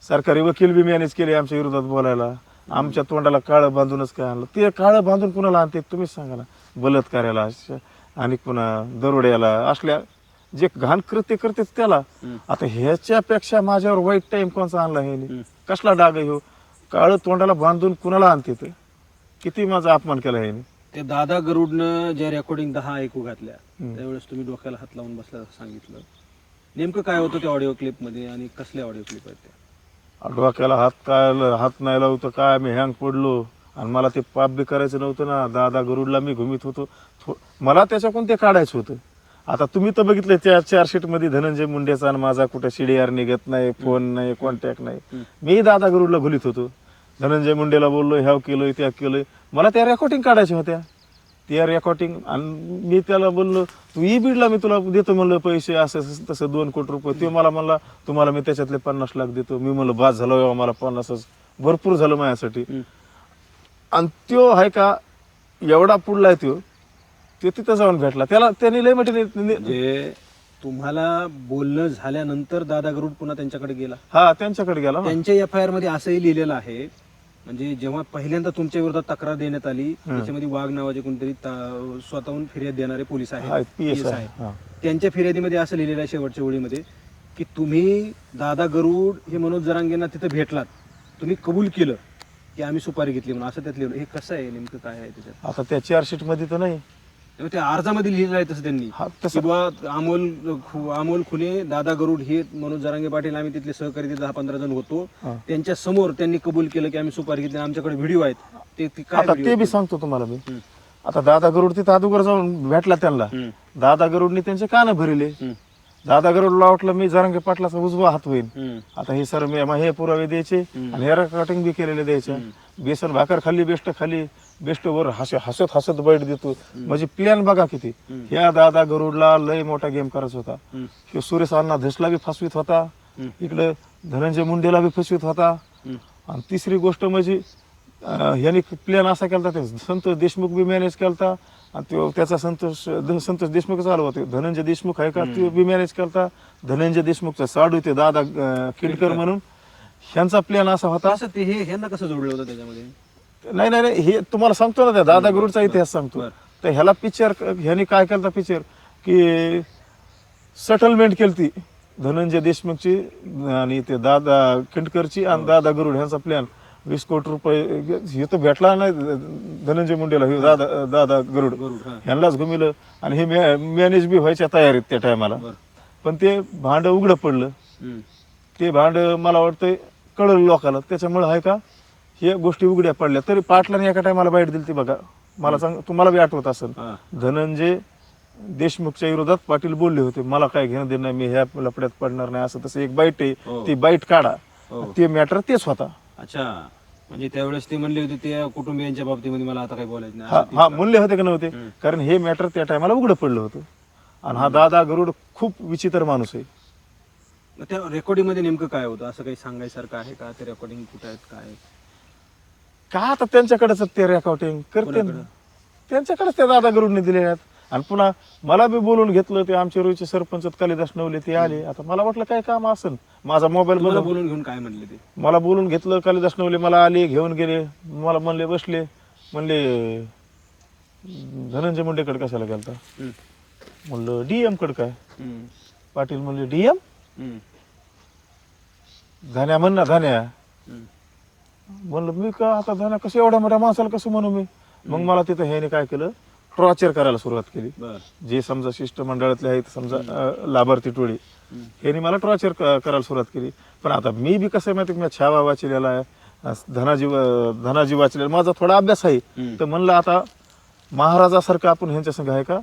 सरकारी वकील बी मॅनेज केले आमच्या विरोधात बोलायला. आमच्या तोंडाला काळं बांधूनच काय आणलं? ते काळं बांधून कुणाला आणते तुम्हीच सांगा ना? बलात्काराला आणि पुन्हा दरोड्याला, असल्या जे घाण कृत्य करते त्याला. आता ह्याच्यापेक्षा माझ्यावर वाईट टाइम कोणचा आणला हे? कसला डाग आहे हो? काळं तोंडाला बांधून कुणाला आणते? ते किती माझा अपमान केला ह्याने. ते दादा गरुडनं ज्या रेकॉर्डिंग 10 ऐकू घातल्या त्यावेळेस तुम्ही डोक्याला हात लावून बसला सांगितलं. नेमकं काय होतं त्या ऑडिओ क्लिपमध्ये आणि कसल्या ऑडिओ क्लिप आहेत त्या? डोक्याला हात नाही लावतो काय? मी हँग पडलो आणि मला ते पाप बी करायचं नव्हतं ना. दादा गरुडला मी घुमीत होतो, मला त्याच्याकडून ते काढायचं होतं. आता तुम्ही तर बघितलं त्या चार्जशीटमध्ये धनंजय मुंडेचा आणि माझा कुठे CDR निघत नाही, फोन नाही, कॉन्टॅक्ट नाही. मी दादा गरुडला घुलीत होतो, धनंजय मुंडेला बोललो, ह्या केलं त्या केलं. मला त्या रेकॉर्डिंग काढायच्या होत्या, त्या रेकॉर्डिंग. आणि मी त्याला बोललो, तू बीडला मी तुला देतो म्हणलं पैसे, असं तसं 2 कोटी रुपये. ते मला म्हणला, तुम्हाला मी त्याच्यातले 50 लाख देतो. मी म्हणलं, बाद झालं मला 50, भरपूर झालं माझ्यासाठी. आणि त्यो आहे का एवढा पुढलाय त्यो, ते तिथं जाऊन भेटला त्याला. त्यांनी लय म्हणजे तुम्हाला बोलणं झाल्यानंतर दादा गरुड पुन्हा त्यांच्याकडे गेला? हा, त्यांच्याकडे गेला. त्यांच्या FIR मध्ये असंही लिहिलेलं आहे, म्हणजे जेव्हा पहिल्यांदा तुमच्या विरोधात तक्रार देण्यात आली त्याच्यामध्ये वाघ नावाचे कोणतरी स्वतःहून फिर्याद देणारे पोलीस आहेत, PS आहेत, त्यांच्या फिर्यादीमध्ये असं लिहिलेलं आहे शेवटच्या ओळीमध्ये की तुम्ही दादा गरुड हे मनोज जरांगेंना तिथे भेटलात, तुम्ही कबूल केलं की आम्ही सुपारी घेतली म्हणून, असं त्यात लिहिलं. हे कसं आहे नेमकं, काय आहे त्याच्यात? आता त्या चार्जशीट मध्ये तर नाही, त्या अर्जामध्ये लिहिलं आहे तसं त्यांनी की बुवा अमोल खुले, दादा गरुड हे मनोज जरांगे पाटील, आम्ही तिथले सहकारी 10-15 जण होतो, त्यांच्या समोर त्यांनी कबूल केलं की आम्ही सुपारी घेतली. आमच्याकडे व्हिडिओ आहेत ते बी सांगतो तुम्हाला मी. आता दादा गरुड तिथं अगोदर जाऊन भेटला त्यांना. दादा गरुडनी त्यांचे कान भरले. दादा गरुडला वाटलं मी जरांगे पाटलाचा उजवा हात होईल. आता हे सर हे पुरावे द्यायचे आणि हेअर कटिंग बी केलेले द्यायचे. बेसन भाकर खाल्ली, बेस्ट खाल्ली, बेस्ट वर हसत हसत बैठ देतो. म्हणजे प्लॅन बघा किती. ह्या दादा गरुडला लय मोठा गेम करायचा होता. ह्यो सुरेश अण्णा धसला बी फसवीत होता, इकडे धनंजय मुंडेला बी फसवीत होता. आणि तिसरी गोष्ट म्हणजे ह्याने प्लॅन असा केला होता, ते संतोष देशमुख बी मॅनेज केला होता आणि तो त्याचा संतोष देशमुखच आला होता. धनंजय देशमुख आहे का, तो बी मॅनेज केला होता. धनंजय देशमुखचा साडू ते दादा किडकर म्हणून ह्यांचा प्लॅन असा होता. असं ते हे ह्यांना कसं जोडलं होतं त्याच्यामध्ये? नाही नाही नाही, हे तुम्हाला सांगतो ना, त्या दादा गरुडचा इतिहास सांगतो. बरं. तर ह्याला पिक्चर ह्याने काय केलं पिक्चर की सेटलमेंट केली ती धनंजय देशमुखची आणि ते दादा किंडकरची आणि दादा गरुड ह्यांचा प्लॅन 20 कोटी रुपये हे तर भेटला नाही धनंजय मुंडेला, हे दादा गरुड ह्यांनाच घुमिलं आणि हे मॅनेज बी व्हायच्या तयारीत त्या टायमाला. पण ते भांड उघडं पडलं. ते भांड मला वाटतं कळलं लोकाला, त्याच्यामुळे आहे का हे गोष्टी उघड्या पडल्या. तरी पाटलाने एका टायमाला बाईट दिली ती बघा, मला सांग, तुम्हाला बी आठवत असेल. धनंजय देशमुखच्या विरोधात पाटील बोलले होते, मला काय घेणं देणं नाही, मी ह्या लपड्यात पडणार नाही, असं तसं एक बाईट आहे, ती बाईट काढा. ते मॅटर तेच होता. अच्छा, म्हणजे त्यावेळेस ते म्हणले होते त्या कुटुंबियांच्या बाबतीमध्ये मला आता काही बोलायचं नाही. हा म्हणले होते का नव्हते, कारण हे मॅटर त्या टायमाला उघडं पडलं होतं. आणि हा दादा गरुड खूप विचित्र माणूस आहे. मग त्या रेकॉर्डिंग मध्ये नेमकं काय होतं, असं काही सांगायसारखं आहे का? ते रेकॉर्डिंग कुठे आहेत, काय का आता त्यांच्याकडेच ते रेकॉर्डिंग करते ना, त्यांच्याकडेच त्या दादा गरुडने दिले आहेत. आणि पुन्हा मला बी बोलून घेतलं, ते आमचे रोजचे सरपंच कालिदास नवले ते आले. आता मला वाटलं काय काम असेल, माझा मोबाईल बोलून घेऊन काय म्हणले ते? मला बोलून घेतलं कालिदास नवले, मला आले घेऊन गेले, मला म्हणले बसले, म्हणले धनंजय मुंडेकडे कशाला गेलता? म्हणलं डीएम कडे. काय? पाटील म्हणले डीएम? धान्या म्हण ना, धान्या. म्हणलं मी का आता धान्या कसं एवढ्या मोठ्या माणसाला कसं म्हणू मी? मग मला तिथं ह्याने काय केलं, टॉर्चर करायला सुरुवात केली. जे समजा शिष्टमंडळातले आहेत, समजा लाभार्थी टोळी, ह्याने मला टॉर्चर करायला सुरुवात केली. पण आता मी बी कसं माहिती, मी छावा वाचलेला आहे, धनाजी वाचलेला, माझा थोडा अभ्यास आहे. तर म्हणलं आता महाराजासारखं आपण ह्यांच्या संग आहे का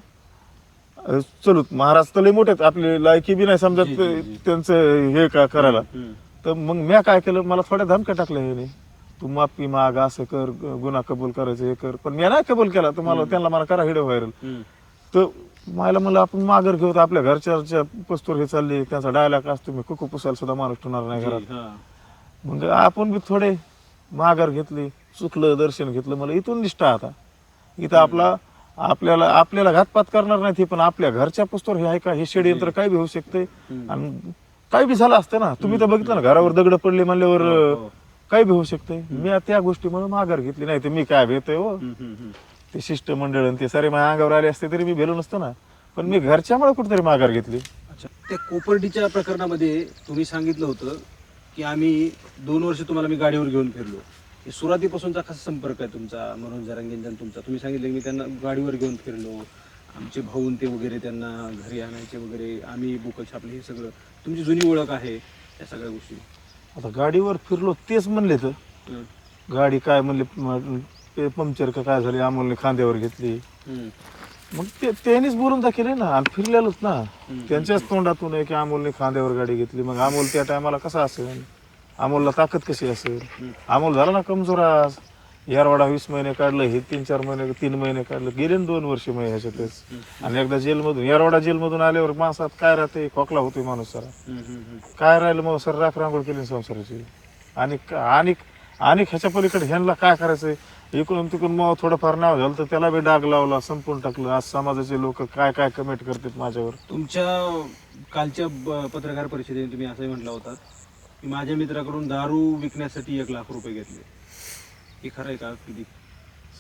चलू. महाराज तर लय मोठे, आपली लायकी बी नाही समजा त्यांचं हे का करायला. तर मग मी काय केलं, मला थोड्या धमक्या टाकल्या ह्याने, तू माफी माग, असं कर, गुन्हा कबूल करायचं, हे कर. पण मी नाही कबूल केला. तुम्हाला त्यांना मला करा व्हिडिओ व्हायरल. तर मला म्हणलं आपण माघार घेऊ, आपल्या घरच्या पस्तूर हे चालले, त्यांचा डायलॉग असतो, मी कुकू पुसायला सुद्धा माणूस ठेवणार नाही घरात. मग आपण बी थोडे माघार घेतली, चुकलं, दर्शन घेतलं. मला इथून निष्ठा आता इथं आपल्याला घातपात करणार नाही, पण आपल्या घरच्या पस्तूर हे आहे का, हे षडयंत्र काय बी होऊ शकते आणि काय बी झालं असतं ना. तुम्ही तर बघितलं ना, घरावर दगड पडले म्हणल्यावर काय बी होऊ शकते. मी त्या गोष्टीमुळे माघार घेतली. नाही तर मी काय भेटतोय हो, ते शिष्टमंडळ ते सारे माझ्या अंगावर आले असते तरी मी भेलो नसतो ना. पण मी घरच्यामुळे कुठेतरी माघार घेतली. अच्छा, त्या कोपर्डीच्या प्रकरणामध्ये तुम्ही सांगितलं होतं की आम्ही 2 वर्ष तुम्हाला मी गाडीवर घेऊन फिरलो. सुरुवातीपासूनचा कसा संपर्क आहे तुमचा मनोज जरांगेंचा तुमचा? तुम्ही सांगितलं मी त्यांना गाडीवर घेऊन फिरलो, आमचे भाऊन ते वगैरे त्यांना घरी आणायचे वगैरे, आम्ही बुक छापले, हे सगळं तुमची जुनी ओळख आहे या सगळ्या गोष्टी. आता गाडीवर फिरलो तेच म्हणले, तर गाडी काय म्हणले पंक्चर का काय झाली, अमोलने खांद्यावर घेतली. मग त्यांनीच बोलून दाखवले ना, आणि फिरलेलोच ना, त्यांच्याच तोंडातून आहे की अमोलने खांद्यावर गाडी घेतली. मग अमोल त्या टायमाला कसा असेल, अमोलला ताकद कशी असेल? अमोल झाला ना कमजोर. आज यारवाडा 20 महिने काढलं, हे 3 महिने काढलं, गेले 2 वर्ष मग ह्याच्यातच. आणि एकदा जेलमधून, यारवाडा जेलमधून आल्यावर माणसात काय राहते, खोकला होतोय माणूस सारा. काय राहिलं मग सर, राख रांगोळ केली संसाराची. आणि ह्याच्या पलीकडे ह्यांना काय करायचंय, इकडून तिकडून मग थोडंफार नाव झालं तर त्याला बी डाग लावला, संपून टाकलं. आज समाजाचे लोक काय काय कमेंट करतात माझ्यावर. तुमच्या कालच्या पत्रकार परिषदेने तुम्ही असंही म्हटलं होतं की माझ्या मित्राकडून दारू विकण्यासाठी 1 लाख रुपये घेतले. हे खरं आहे का? किती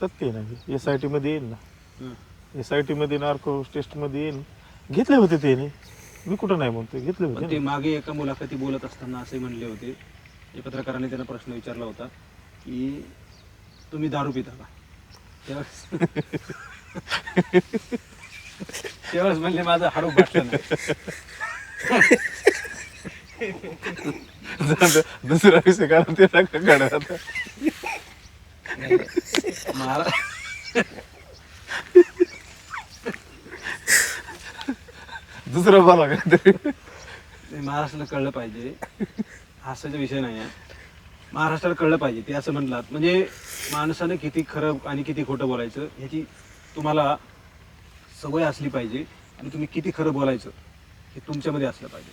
सत्य नाही, SIT मध्ये येईल ना, SIT मध्ये नार्को टेस्ट मध्ये येईल. घेतले होते त्याने, मी कुठं नाही म्हणतोय, घेतले होते. ते मागे एका मुलाखती बोलत असताना असे म्हणले होते, पत्रकाराने त्यांना प्रश्न विचारला होता की तुम्ही दारू पिता का? तेव्हाच म्हणले माझं हाडू बाटलं नाही. दुसरा विषय काढून ते नका काढा आता. दुसरं बोला काहीतरी. महाराष्ट्राला कळलं पाहिजे, हास्याचा विषय नाही आहे, महाराष्ट्राला कळलं पाहिजे. ते असं म्हणलात म्हणजे माणसानं किती खरं आणि किती खोटं बोलायचं ह्याची तुम्हाला सवय असली पाहिजे, आणि तुम्ही किती खरं बोलायचं हे तुमच्यामध्ये असलं पाहिजे.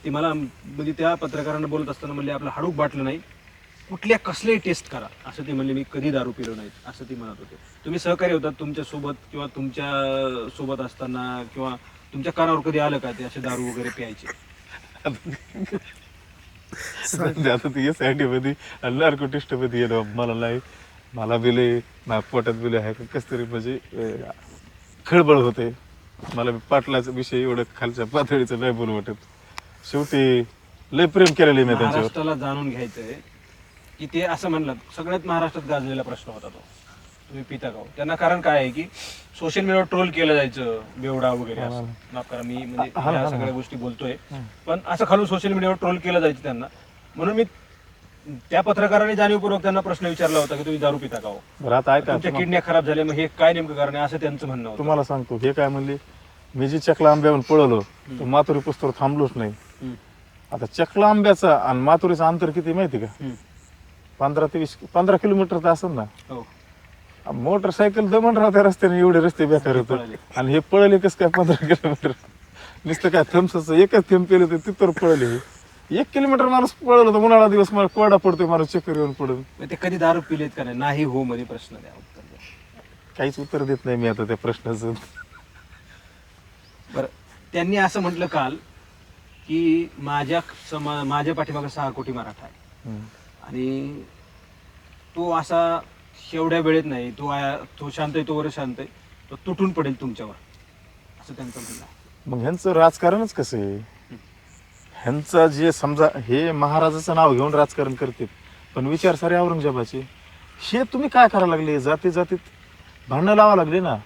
ते मला म्हणजे त्या पत्रकारांना बोलत असताना म्हणले आपलं हाडूक बाटलं नाही, कुठल्या कसल्याही टेस्ट करा असं ते म्हणले, मी कधी दारू पिलो नाही असं ते म्हणत होते. तुम्ही सहकारी होतात तुमच्या सोबत किंवा तुमच्या सोबत असताना किंवा तुमच्या कानावर कधी आलं का ते असे दारू वगैरे प्यायचे? सध्या आता ती SIT मध्ये नार्को टेस्ट मध्ये येणं मला नाही, मला बिले ना पोटात बिले आहे का कस तरी म्हणजे खळबळ होते मला. पाटलाचा विषय एवढं खालच्या पातळीचं नाही बोलू वाटत. शेवटी लय प्रेम केलेलं मी त्यांच्यावर. महाराष्ट्राला जाणून घ्यायचंय की ते असं म्हणलं, सगळ्यात महाराष्ट्रात गाजलेला प्रश्न होता तो, तुम्ही पिता का हो? त्यांना कारण काय आहे की सोशल मीडियावर ट्रोल केलं जायचं, बेवडा वगैरे असं. माफ करा मी म्हणजे ह्या सगळ्या गोष्टी बोलतोय, पण असं खालून सोशल मीडियावर ट्रोल केलं जायचं त्यांना. म्हणून मी त्या पत्रकाराने जाणीवपूर्वक त्यांना प्रश्न विचारला होता की तुम्ही दारू पिता का हो? बरं आता ऐका, तुमच्या किडन्या खराब झाल्या, मग हे काय नेमकं कारण आहे असं त्यांचं म्हणणं होतं. तुम्हाला सांगतो हे काय म्हणले, मी जी चकला आंब्यावरून पळवलो तर माथुरी पुस्तवर थांबलोच नाही. आता चकला आंब्याचा आणि माथुरीचं अंतर किती माहिती का? 15 ते 15 किलोमीटर तर असेल ना. हो. मोटरसायकल दमण राहत्या रस्त्याने, एवढे रस्ते बेकार होते. आणि हे पळले कसं काय 15 किलोमीटर? नुसतं काय थम्सचं एकच थेंब पेले होते तिथवर पळले. 1 किलोमीटर माणूस पळलो तर उन्हाळा दिवस मला कोरडा पडतोय, माणूस चक्कर येऊन पडून. ते कधी दारू पिलेत का नाही? हो मध्ये प्रश्न द्या, उत्तर द्या. काहीच उत्तर देत नाही मी आता त्या प्रश्नाचं. बरं, त्यांनी असं म्हटलं काल की माझ्या पाठीमागे 6 कोटी मराठा आहे आणि तो असा एवढ्या वेळेत नाही, तो शांत आहे, तोवर शांत आहे, तो तुटून पडेल तुमच्यावर, असं त्यांचं म्हणणं आहे. मग ह्यांचं राजकारणच कसं आहे? ह्यांचं जे समजा हे महाराजाचं नाव घेऊन राजकारण करतात, पण विचार सारे औरंगजेबाचे. हे तुम्ही काय करायला लागले? जाती जातीत भांडणं लावा लागले ना.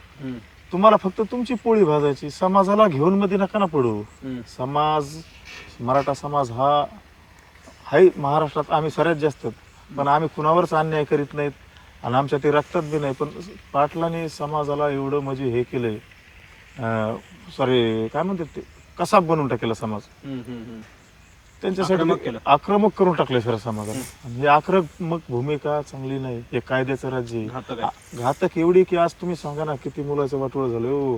तुम्हाला फक्त तुमची पोळी भाजायची, समाजाला घेऊन मध्ये नका ना पडू. समाज, मराठा समाज हा हाय महाराष्ट्रात आम्ही सगळ्यात जास्त, पण आम्ही कुणावरच अन्याय करीत नाहीत आणि आमच्या ते रक्तात बी नाही. पण पाटलांनी समाजाला एवढं म्हणजे हे केलंय, सॉरी काय म्हणतात ते, कसाब बनवून टाकेला समाज. त्यांच्यासाठी आक्रमक करून टाकले सर समाजाला. आणि ही आक्रमक भूमिका चांगली नाही. हे कायद्याचं राज्य आहे, घातक एवढी की आज तुम्ही सांगा ना किती मुलाचं वाटोळ झालं हो.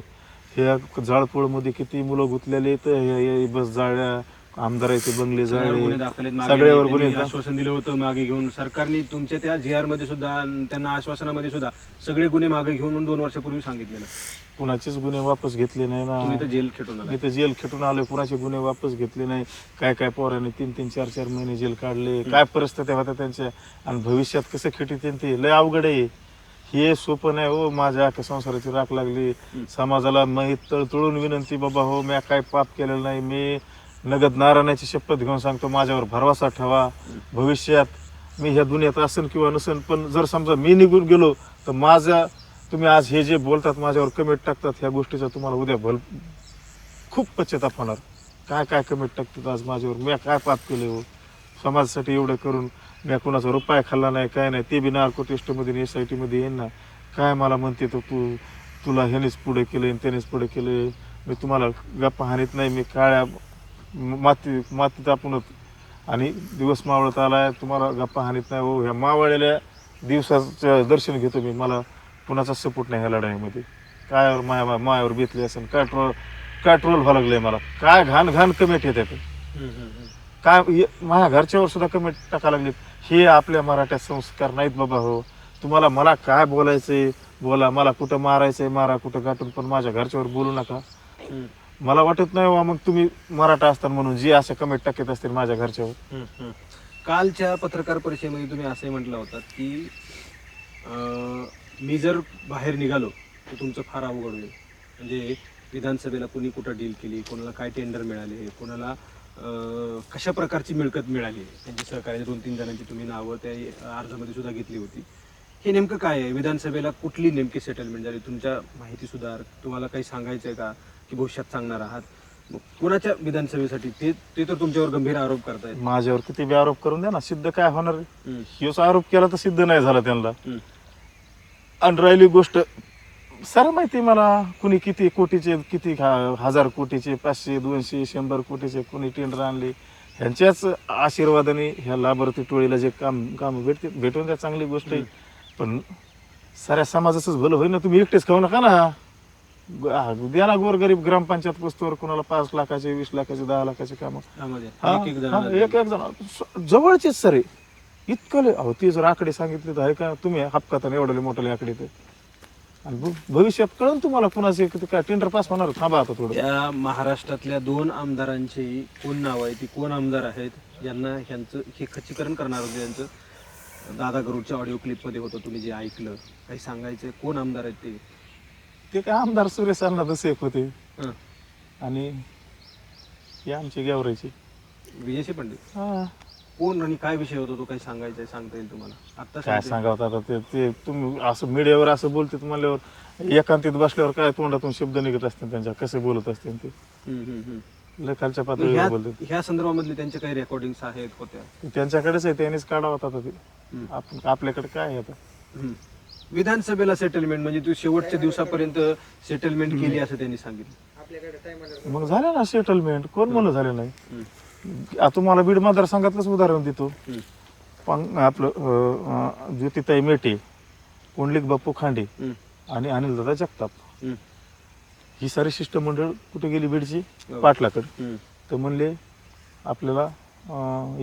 हे जाळपोळ मध्ये किती मुलं गुंतलेले, तर बस जाळल्या, आमदाराचे बंगले जाळले, सगळ्यावर गुन्हे. आश्वासन दिलं होतं मागे घेऊन सरकारने, तुमच्या त्या GR मध्ये सुद्धा त्यांना आश्वासनामध्ये सुद्धा सगळे गुन्हे मागे घेऊन 2 वर्षापूर्वी सांगितलेलं. कुणाचेच गुन्हे वापस घेतले नाही ना. तुम्ही तर जेल खेटून आला. मी तर जेल खेटून आलोय, कुणाचे गुन्हे वापस घेतले नाही. काय काय पोरांनी 3-3, 4-4 महिने जेल काढले. काय परिस्थिती होत्या त्यांच्या, आणि भविष्यात कसं खेटीत ते लय अवघड आहे. हे सोपं नाही हो. माझ्या अख्ख्या संसाराची राख लागली. समाजाला मी तळतळून विनंती, बाबा हो मी काय पाप केलेलं नाही. मी नगद नारायणाची शपथ घेऊन सांगतो, माझ्यावर भरवसा ठेवा. भविष्यात मी ह्या दुनियात असेन किंवा नसेन, पण जर समजा मी निघून गेलो तर माझ्या, तुम्ही आज हे जे बोलतात माझ्यावर कमेंट टाकतात, ह्या गोष्टीचा तुम्हाला उद्या खूप पश्चाताप होणार. काय काय कमेंट टाकतात आज माझ्यावर, मी काय पाप केले हो. समाजासाठी एवढं करून मी कुणाचा रुपया खाल्ला नाही, काय नाही. ते बी नार्को टेस्टमध्ये SIT मध्ये येईन ना. काय मला म्हणते तो तुला ह्यानेच पुढे केलं त्यानेच पुढे केलं. मी तुम्हाला गप्पा हानीत नाही. मी काळ्या मातीत आपण आणि दिवस मावळत आलाय, तुम्हाला गप्पा हानीत नाही हो. ह्या मावळलेल्या दिवसाचं दर्शन घेतो मी. मला कुणाचा सपोर्ट नाही ह्या लढाईमध्ये. काय मायावर बेतली असेल, काय ट्रोल व्हावं लागलंय मला. काय घाण कमेंट येतात, काय माझ्या घरच्यावर सुद्धा कमेंट टाका लागले. हे आपल्या मराठ्यात संस्कार नाहीत बाबा हो. तुम्हाला मला काय बोलायचंय बोला, मला कुठं मारायचंय मारा, कुठं गाठून, पण माझ्या घरच्यावर बोलू नका. मला वाटत नाही मग तुम्ही मराठा असताना म्हणून जे असे कमेंट टाकत असतील माझ्या घरच्यावर. कालच्या पत्रकार परिषदेमध्ये तुम्ही असंही म्हटलं होतं की मी जर बाहेर निघालो तर तुमचं फार अवघड होईल. म्हणजे विधानसभेला कोणी कुठं डील केली, कोणाला काय टेंडर मिळाले, कोणाला कशा प्रकारची मिळकत मिळाली. त्यांची सहकार्याच्या 2-3 जणांची तुम्ही नावं त्या अर्जामध्ये सुद्धा घेतली होती. हे नेमकं काय आहे? विधानसभेला कुठली नेमकी सेटलमेंट झाली? तुमच्या माहिती सुधार तुम्हाला काही सांगायचं आहे का की भविष्यात सांगणार आहात? कोणाच्या विधानसभेसाठी? ते तर तुमच्यावर गंभीर आरोप करतायत. माझ्यावर किती बी आरोप करून द्या ना, सिद्ध काय होणार? ह्योच आरोप केला तर सिद्ध नाही झाला त्यांना. आणि राहिली गोष्ट सर माहिती मला, कुणी किती कोटीचे, किती 1000 कोटीचे, 500, 200, 100 कोटीचे कुणी टेंडर आणले. ह्यांच्याच आशीर्वादाने ह्या लाभार्थी टोळीला जे काम भेटून द्या, चांगली गोष्ट आहे. पण साऱ्या समाजाचंच भलं होईल ना. तुम्ही एकटेच खाऊ नका ना. द्या ना गोरगरीब ग्रामपंचायत वस्तूवर, कोणाला 5 लाखाचे, 20 लाखाचे, 10 लाखाचे काम. एक जण जवळचेच सर इतकं अहो ते जर आकडे सांगितले तर आहे का तुम्ही हपकाताना एवढे मोठे आकडे ते आणि भविष्यात कळून तुम्हाला कुणाचे काय टेंडर पास होणार थांबा आता थोडं. त्या महाराष्ट्रातल्या 2 आमदारांची कोण नाव आहे, ती कोण आमदार आहेत ज्यांना ह्यांचं हे खच्चीकरण करणार होते, यांचं दादा गरुडच्या ऑडिओ क्लिपमध्ये होतं, तुम्ही जे ऐकलं, काही सांगायचं कोण आमदार आहेत ते काय आमदार सुरेश अण्णा दसे एक होते हां आणि हे आमचे गेवरायचे. विजयशी पंडित हा कोण आणि काय विषय होता तो काही सांगायचा सांगता येईल तुम्हाला आता? काय सांगावं आता ते तुम्ही असं मीडियावर असं बोलते म्हणल्यावर एकांतीत बसल्यावर काय तोंडातून शब्द निघत असतील त्यांच्या, कसे बोलत असतील ते लय खालच्या पातळीवर बोलतात. ह्या संदर्भामधले त्यांचे काही रेकॉर्डिंग्स आहेत होत्या ते त्यांच्याकडेच आहे, त्यांनीच काढावं आता ते. आपण आपल्याकडे काय आहे आता. विधानसभेला सेटलमेंट म्हणजे तू शेवटच्या दिवसापर्यंत सेटलमेंट केली असं त्यांनी सांगितलं. मग झालं ना सेटलमेंट, कोण म्हणलं झालं नाही. आता तुम्हाला बीड मतदारसंघातलंच उदाहरण देतो. आपलं ज्योतिताई मेटे, पुंडलिक बाप्पू खांडे आणि अनिलदादा जगताप ही सारी शिष्टमंडळ कुठे गेली बीडची पाटलाकडे. तर म्हणले आपल्याला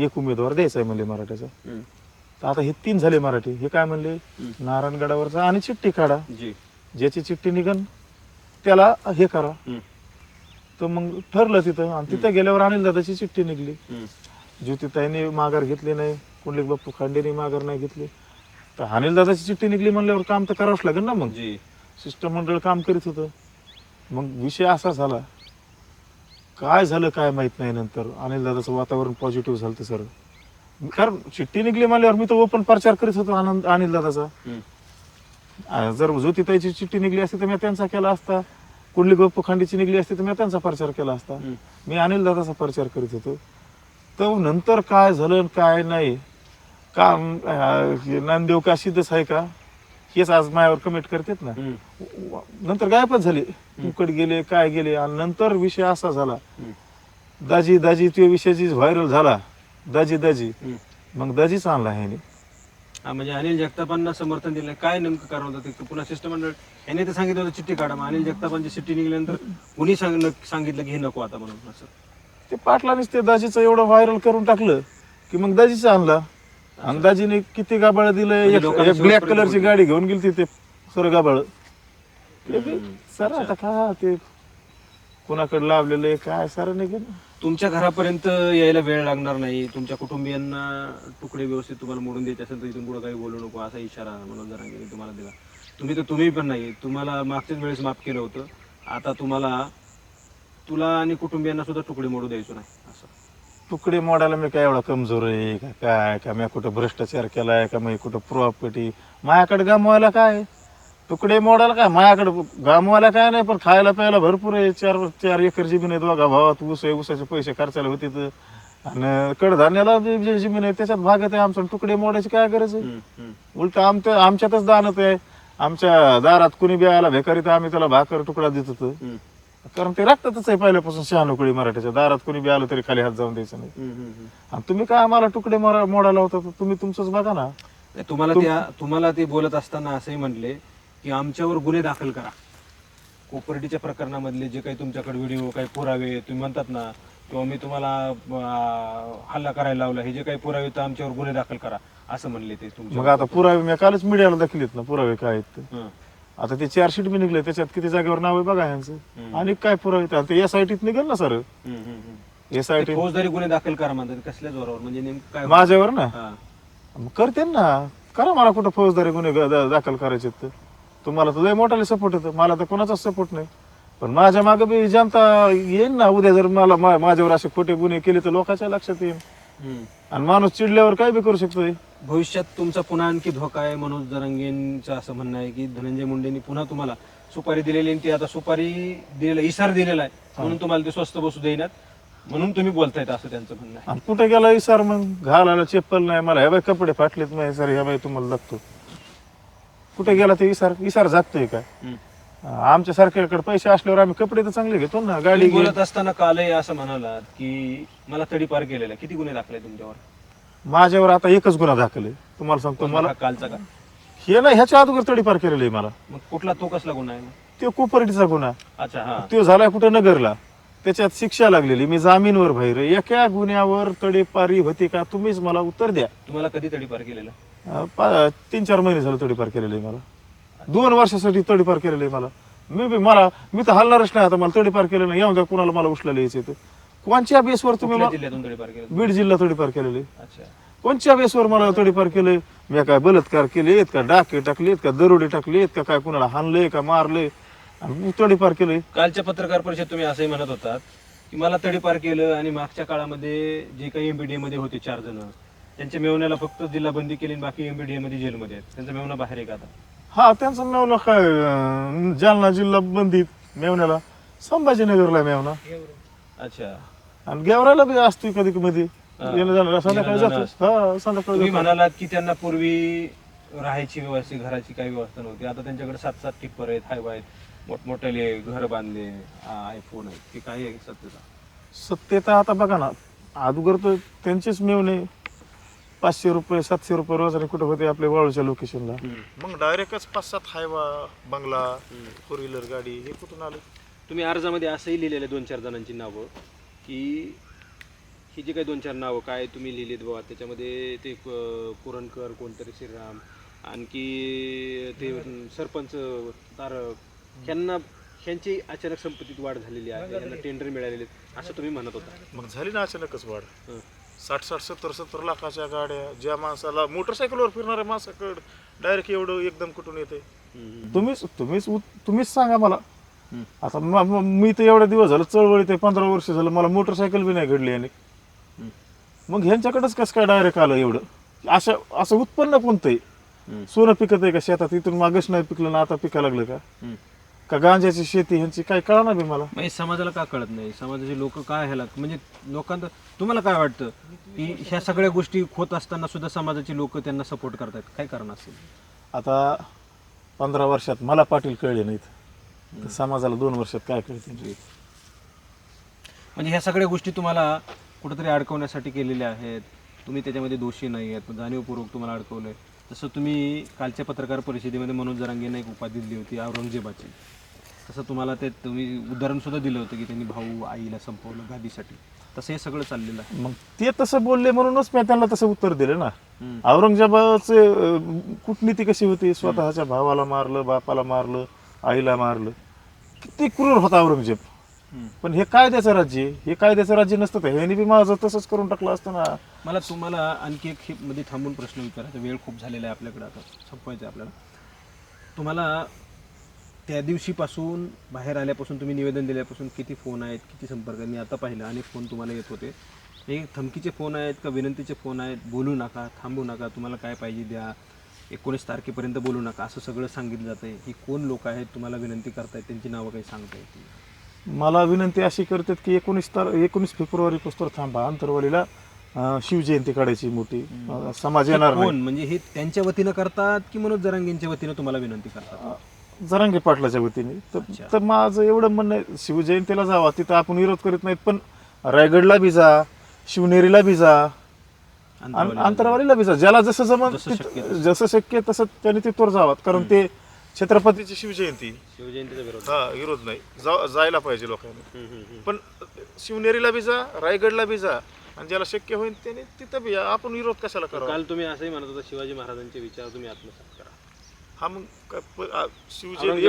एक उमेदवार द्यायचा आहे म्हणले मराठ्याचा. तर आता हे 3 झाले मराठी. हे काय म्हणले नारायणगडावरचा आणि चिठ्ठी काढा, ज्याची चिठ्ठी निघन त्याला हे करा. तर मग ठरलं तिथं आणि तिथं गेल्यावर अनिलदादाची चिठ्ठी निघली. ज्योतिताईने माघार घेतली नाही, पुंडलिक बाप्पू खांडेने माघार नाही घेतली. तर अनिलदादाची चिठ्ठी निघली म्हणल्यावर काम तर करावंच लागेल ना. मग शिष्टमंडळ काम करीत होतं. मग विषय असा झाला, काय झालं काय माहित नाही. नंतर अनिलदादाचं वातावरण पॉझिटिव्ह झालं सर. कारण चिठ्ठी निघली म्हणल्यावर मी तर ओपन प्रचार करीत होतो अनिलदादाचा. जर ज्योतिताईची चिठ्ठी निघली असती तर मी त्यांचा केला असता, पुंडलिक बाप्पू खांडेची निघली असती तर मी त्यांचा प्रचार केला असता. मी अनिलदादाचा प्रचार करीत होतो. तर नंतर काय झालं काय नाही का नामदेव का सिद्धच आहे का हेच आज माझ्यावर कमेंट करतात ना. नंतर गायबच झाले, कुकड गेले काय गेले. आणि नंतर विषय असा झाला, दाजी दाजी तो विषय जी व्हायरल झाला, दाजी दाजी, मग दाजीच आणला ह्याने. म्हणजे अनिल जगतापांना समर्थन दिलं, काय नेमकं कारण होतं ते? पुन्हा शिष्टमंडळ यांनी तर सांगितलं होतं चिठ्ठी काढा, मग अनिल जगतापांची चिठ्ठी निघाल्यानंतर कुणी सांगितलं की हे नको आता म्हणून असं? ते पाटलानेच ते दाजीचं एवढं व्हायरल करून टाकलं की मग दाजीच आणला. आणि दाजीने किती गाबाळ दिलं. एक ब्लॅक कलरची गाडी घेऊन गेली ते सर गाबाळ. सर आता का ते कोणाकडे लावलेलं आहे काय सर नाही गेलं. तुमच्या घरापर्यंत यायला वेळ लागणार नाही. तुमच्या कुटुंबियांना तुकडे व्यवस्थित तुम्हाला मोडून द्यायचे असेल तर इथून पुढे काही बोलू नको असा इशारा मनोज जरांगेंनी तुम्हाला दिला. तुम्ही पण नाही, तुम्हाला मागच्याच वेळेस माफ केलं होतं. आता तुला आणि कुटुंबियांना सुद्धा तुकडे मोडू द्यायचो नाही असं. तुकडे मोडायला मी काय एवढा कमजोर आहे का काय का मी कुठं भ्रष्टाचार केलाय का मी कुठं प्रॉपर्टी माझ्याकडे गमवायला काय. तुकडे मोडायला काय माझ्याकडे गमवायला काय नाही, पण खायला प्यायला भरपूर आहे. 4 एकर जमीन आहे, दोघा भावात ऊस आहे, ऊसाचे पैसे खर्चायला होते. आणि कडधान्याला जे जमीन आहे त्याच्यात भागत आहे आमचा. तुकडे मोडायची काय गरज आहे. उलट आमच्यातच दानत आहे. आमच्या दारात कुणी बियाला भेकारी तर आम्ही त्याला भाकर तुकडा देत होतो. कारण ते रक्तातच आहे पहिल्यापासून. 96 कुळी मराठ्याच्या दारात कुणी बी आलं तरी खाली हात जाऊन द्यायचं नाही. आणि तुम्ही काय आम्हाला तुकडे मोडायला होता, तुम्ही तुमचंच बघा ना. तुम्हाला ते बोलत असताना असंही म्हणले की आमच्यावर गुन्हे दाखल करा. कोपर्डीच्या प्रकरणामधले जे काही तुमच्याकडे व्हिडिओ काही पुरावे तुम्ही म्हणतात ना, किंवा मी तुम्हाला हल्ला करायला लावला, हे जे काही पुरावे तर आमच्यावर गुन्हे दाखल करा असं म्हणले ते तुमच्या. मग आता पुरावे मी कालच मीडियाला दाखवलेत ना पुरावे काय आहेत ते. आता ते चार्जशीट बी निघले, त्याच्यात किती जागेवर नाव आहे बघा यांचं. आणि काय पुरावे ते SITत निघेल ना सर. SIT फौजदारी गुन्हे दाखल करा म्हणतात. कसल्या जोरावर म्हणजे नेमकं काय? माझ्यावर ना करते ना. करा, मला कुठं फौजदारी गुन्हे दाखल करायचे. तुम्हाला तर लय मोठाले सपोर्ट येतं, मला तर कोणाचाच सपोर्ट नाही. पण माझ्या मागे बी जनता येईन ना. उद्या जर मला माझ्यावर असे खोटे गुन्हे केले तर लोकांच्या लक्षात येईल. आणि माणूस चिडल्यावर काय बी करू शकतोय. भविष्यात तुमचा पुन्हा आणखी धोका आहे. मनोज जरांगेंचं असं म्हणणं आहे की धनंजय मुंडेंनी पुन्हा तुम्हाला सुपारी दिलेली, ती आता सुपारी दिलेला इसार दिलेला आहे म्हणून तुम्हाला ते स्वस्त बसू देईनात म्हणून तुम्ही बोलतायत असं त्यांचं म्हणणं आहे. आणि कुठे गेला इसार? मग घालायला चप्पल नाही मला. ह्या बाई कपडे फाटलेत नाही सर, ह्या बाई तुम्हाला लागतो. कुठे गेला ते इसार जागतोय काय? आमच्या सारख्याकडे पैसे असल्यावर आम्ही कपडे तर चांगले घेतो ना. गाडी बोलत असताना कालही असं म्हणाला की मला तडीपार केलेला. किती गुन्हे दाखले तुमच्यावर? माझ्यावर आता एकच गुन्हा दाखल आहे. तुम्हाला सांगतो. मला कालचा का? हे नाही, ह्याच्या अगोदर तडीपार केलेलं आहे मला. मग कुठला तो कसला गुन्हा आहे? ते कोपर्डीचा गुन्हा. अच्छा, हा. तो झालाय कुठे नगरला. त्याच्यात शिक्षा लागलेली, मी जामीनवर बाहेर, एका गुन्ह्यावर तडीपारी होती का तुम्हीच मला उत्तर द्या. तुम्हाला कधी तडीपार केलेलं? 3-4 महिने झालं तडीपार केलेलं आहे मला, 2 वर्षासाठी तडीपार केलेलं आहे मला. मी तर हलणारच नाही आता, मला तडीपार केलं नाही, येऊन द्या कुणाला मला उचलायला यायचं तर. कोणत्या बेसवर तुम्ही कुठल्या जिल्ह्यातून तडीपार केलं? बीड जिल्हा तडीपार केलेले. अच्छा. कोणत्या बेसवर मला तडीपार केले? मी काय बलात्कार केलेत का, डाके टाकलेत का, दरोडे टाकलेत का, काय कुणाला हाणलंय का, मारलंय आणि तडीपार केलंय? कालच्या पत्रकार परिषदेत तुम्ही असंही म्हणत होतात की मला तडीपार केलं आणि मागच्या काळामध्ये जे काही एमपीडीए मध्ये होते 4 जण, त्यांच्या मेवण्याला फक्त जिल्हा बंदी केली आणि बाकी एमपीडीए मध्ये जेलमध्ये आहेत, त्यांचा मेवणा बाहेर आहे का आता? हा, त्यांचा मेवना काय जालना जिल्हा बंदीत, मेवण्याला संभाजीनगरला मेवना. अच्छा. आणि गेवराला बी असतो कधी मध्ये येणं जाणं, संध्याकाळी येणं जाणं जातो. हा, संध्याकाळी तुम्ही जातो. म्हणालात की त्यांना पूर्वी राहायची व्यवस्था, घराची काही व्यवस्था नव्हती, आता त्यांच्याकडे 7-7 टिप्पर आहेत, हायवा आहेत, मोठमोठे घर बांधले, आयफोन आहेत, की काही आहे सत्यता? सत्यता आता बघा ना, अगोदर तर त्यांचेच मेवणे 500 रुपये 700 रुपये रोजाने कुठे होते आपल्या वाळूच्या लोकेशनला, मग डायरेक्टच 5-7 हायवा, बंगला, 4 व्हीलर गाडी, हे कुठून आलं? तुम्ही अर्जामध्ये असंही लिहिलेलं 2-4 जणांची नावं, की ही जी काही 2-4 नावं काय तुम्ही लिहिलीत बाबा, त्याच्यामध्ये ते पुरणकर, कोणतरी श्रीराम, आणखी ते सरपंच तारक, ह्यांची अचानक संपत्तीत वाढ झालेली आहे, यांना टेंडर मिळालेले, असं तुम्ही म्हणत होता. मग झाली ना अचानकच वाढ. 60-60, 70-70 लाखाच्या गाड्या, ज्या माणसाला मोटरसायकलवर फिरणाऱ्या माणसाकडे डायरेक्ट एवढं एकदम कुठून येते? तुम्हीच सांगा मला. आता मी तर एवढे दिवस झालं चळवळीत आहे, 15 वर्ष झालं, मला मोटरसायकल बी नाही घडली. आणि मग ह्यांच्याकडेच कसं काय डायरेक्ट आलं एवढं? असं उत्पन्न कोणतं आहे? सोनं पिकत आहे का शेतात, इथून मागच नाही पिकलं ना आता पिकायला लागलं का गांजाची शेती, ह्यांची काय कळणार बी मला. म्हणजे समाजाला का कळत नाही? समाजाचे लोक काय ह्याला, म्हणजे लोकांना तुम्हाला काय वाटतं की ह्या सगळ्या गोष्टी होत असताना सुद्धा समाजाची लोक त्यांना सपोर्ट करतात, काय कारण असेल? आता 15 वर्षात मला पाटील कळले नाहीत, तर समाजाला 2 वर्षात काय कळते? म्हणजे ह्या सगळ्या गोष्टी तुम्हाला कुठेतरी अडकवण्यासाठी केलेल्या आहेत, तुम्ही त्याच्यामध्ये दोषी नाही आहेत, जाणीवपूर्वक तुम्हाला अडकवलंय. जसं तुम्ही कालच्या पत्रकार परिषदेमध्ये मनोज जरांगेंना एक उपाधी दिली होती औरंगजेबाची, तसं तुम्हाला ते तुम्ही उदाहरण सुद्धा दिलं होतं की त्यांनी भाऊ आईला संपवलं गादीसाठी, तसं हे सगळं चाललेलं आहे. मग ते तसं बोलले म्हणूनच मी त्यांना तसं उत्तर दिलं ना. औरंगजेबाचे कूटनीती कशी होती? स्वतःच्या भावाला मारलं, बापाला मारलं, आईला मारलं. किती क्रूर होता औरंगजेब. पण हे कायद्याचं राज्य, हे कायद्याचं राज्य नसतं तर ह्यानी बी माझं तसंच करून टाकलं असतं ना. मला तुम्हाला आणखी एक हे मध्ये थांबून प्रश्न विचारायचा, वेळ खूप झालेला आहे आपल्याकडे, आता संपवायचं आहे आपल्याला. तुम्हाला त्या दिवशीपासून बाहेर आल्यापासून, तुम्ही निवेदन दिल्यापासून किती फोन आहेत, किती संपर्क आहेत? मी आता पाहिलं अनेक फोन तुम्हाला येत होते. हे धमकीचे फोन आहेत का विनंतीचे फोन आहेत? बोलू नका, थांबू नका, तुम्हाला काय पाहिजे द्या, 19 तारखेपर्यंत बोलू नका, असं सगळं सांगितलं जातं आहे. ही कोण लोक आहेत तुम्हाला विनंती करतायत, त्यांची नावं काही सांगता येतील? मला विनंती अशी करतात की 19 फेब्रुवारीपासून थांबा, आंतरवालीला शिवजयंती काढायची मोठी, समाज येणार नाही. कोण म्हणजे हे त्यांच्या वतीनं करतात की मनोज जरांगेंच्या वतीनं तुम्हाला विनंती करतात? जरांगे पाटलाच्या वतीने. तर माझं एवढं म्हणणं आहे, शिवजयंतीला जावा, तिथं आपण विरोध करीत नाहीत, पण रायगडला बी जा, शिवनेरीला बी जा, आंतरवालीला बी जा, ज्याला जसं जमत जसं शक्य तसं त्यांनी तिथवर जावं. कारण ते छत्रपतीची शिवजयंतीचा विरोध विरोध नाही, जायला पाहिजे लोकांनी. पण शिवनेरीला बी जा, रायगडला बी जा, आणि ज्याला शक्य होईल त्याने तिथं बी या. आपण विरोध कशाला करा? काल तुम्ही असंही म्हणत होता शिवाजी महाराजांचे विचार तुम्ही आत्मसात करा. हा, मग शिवजयंती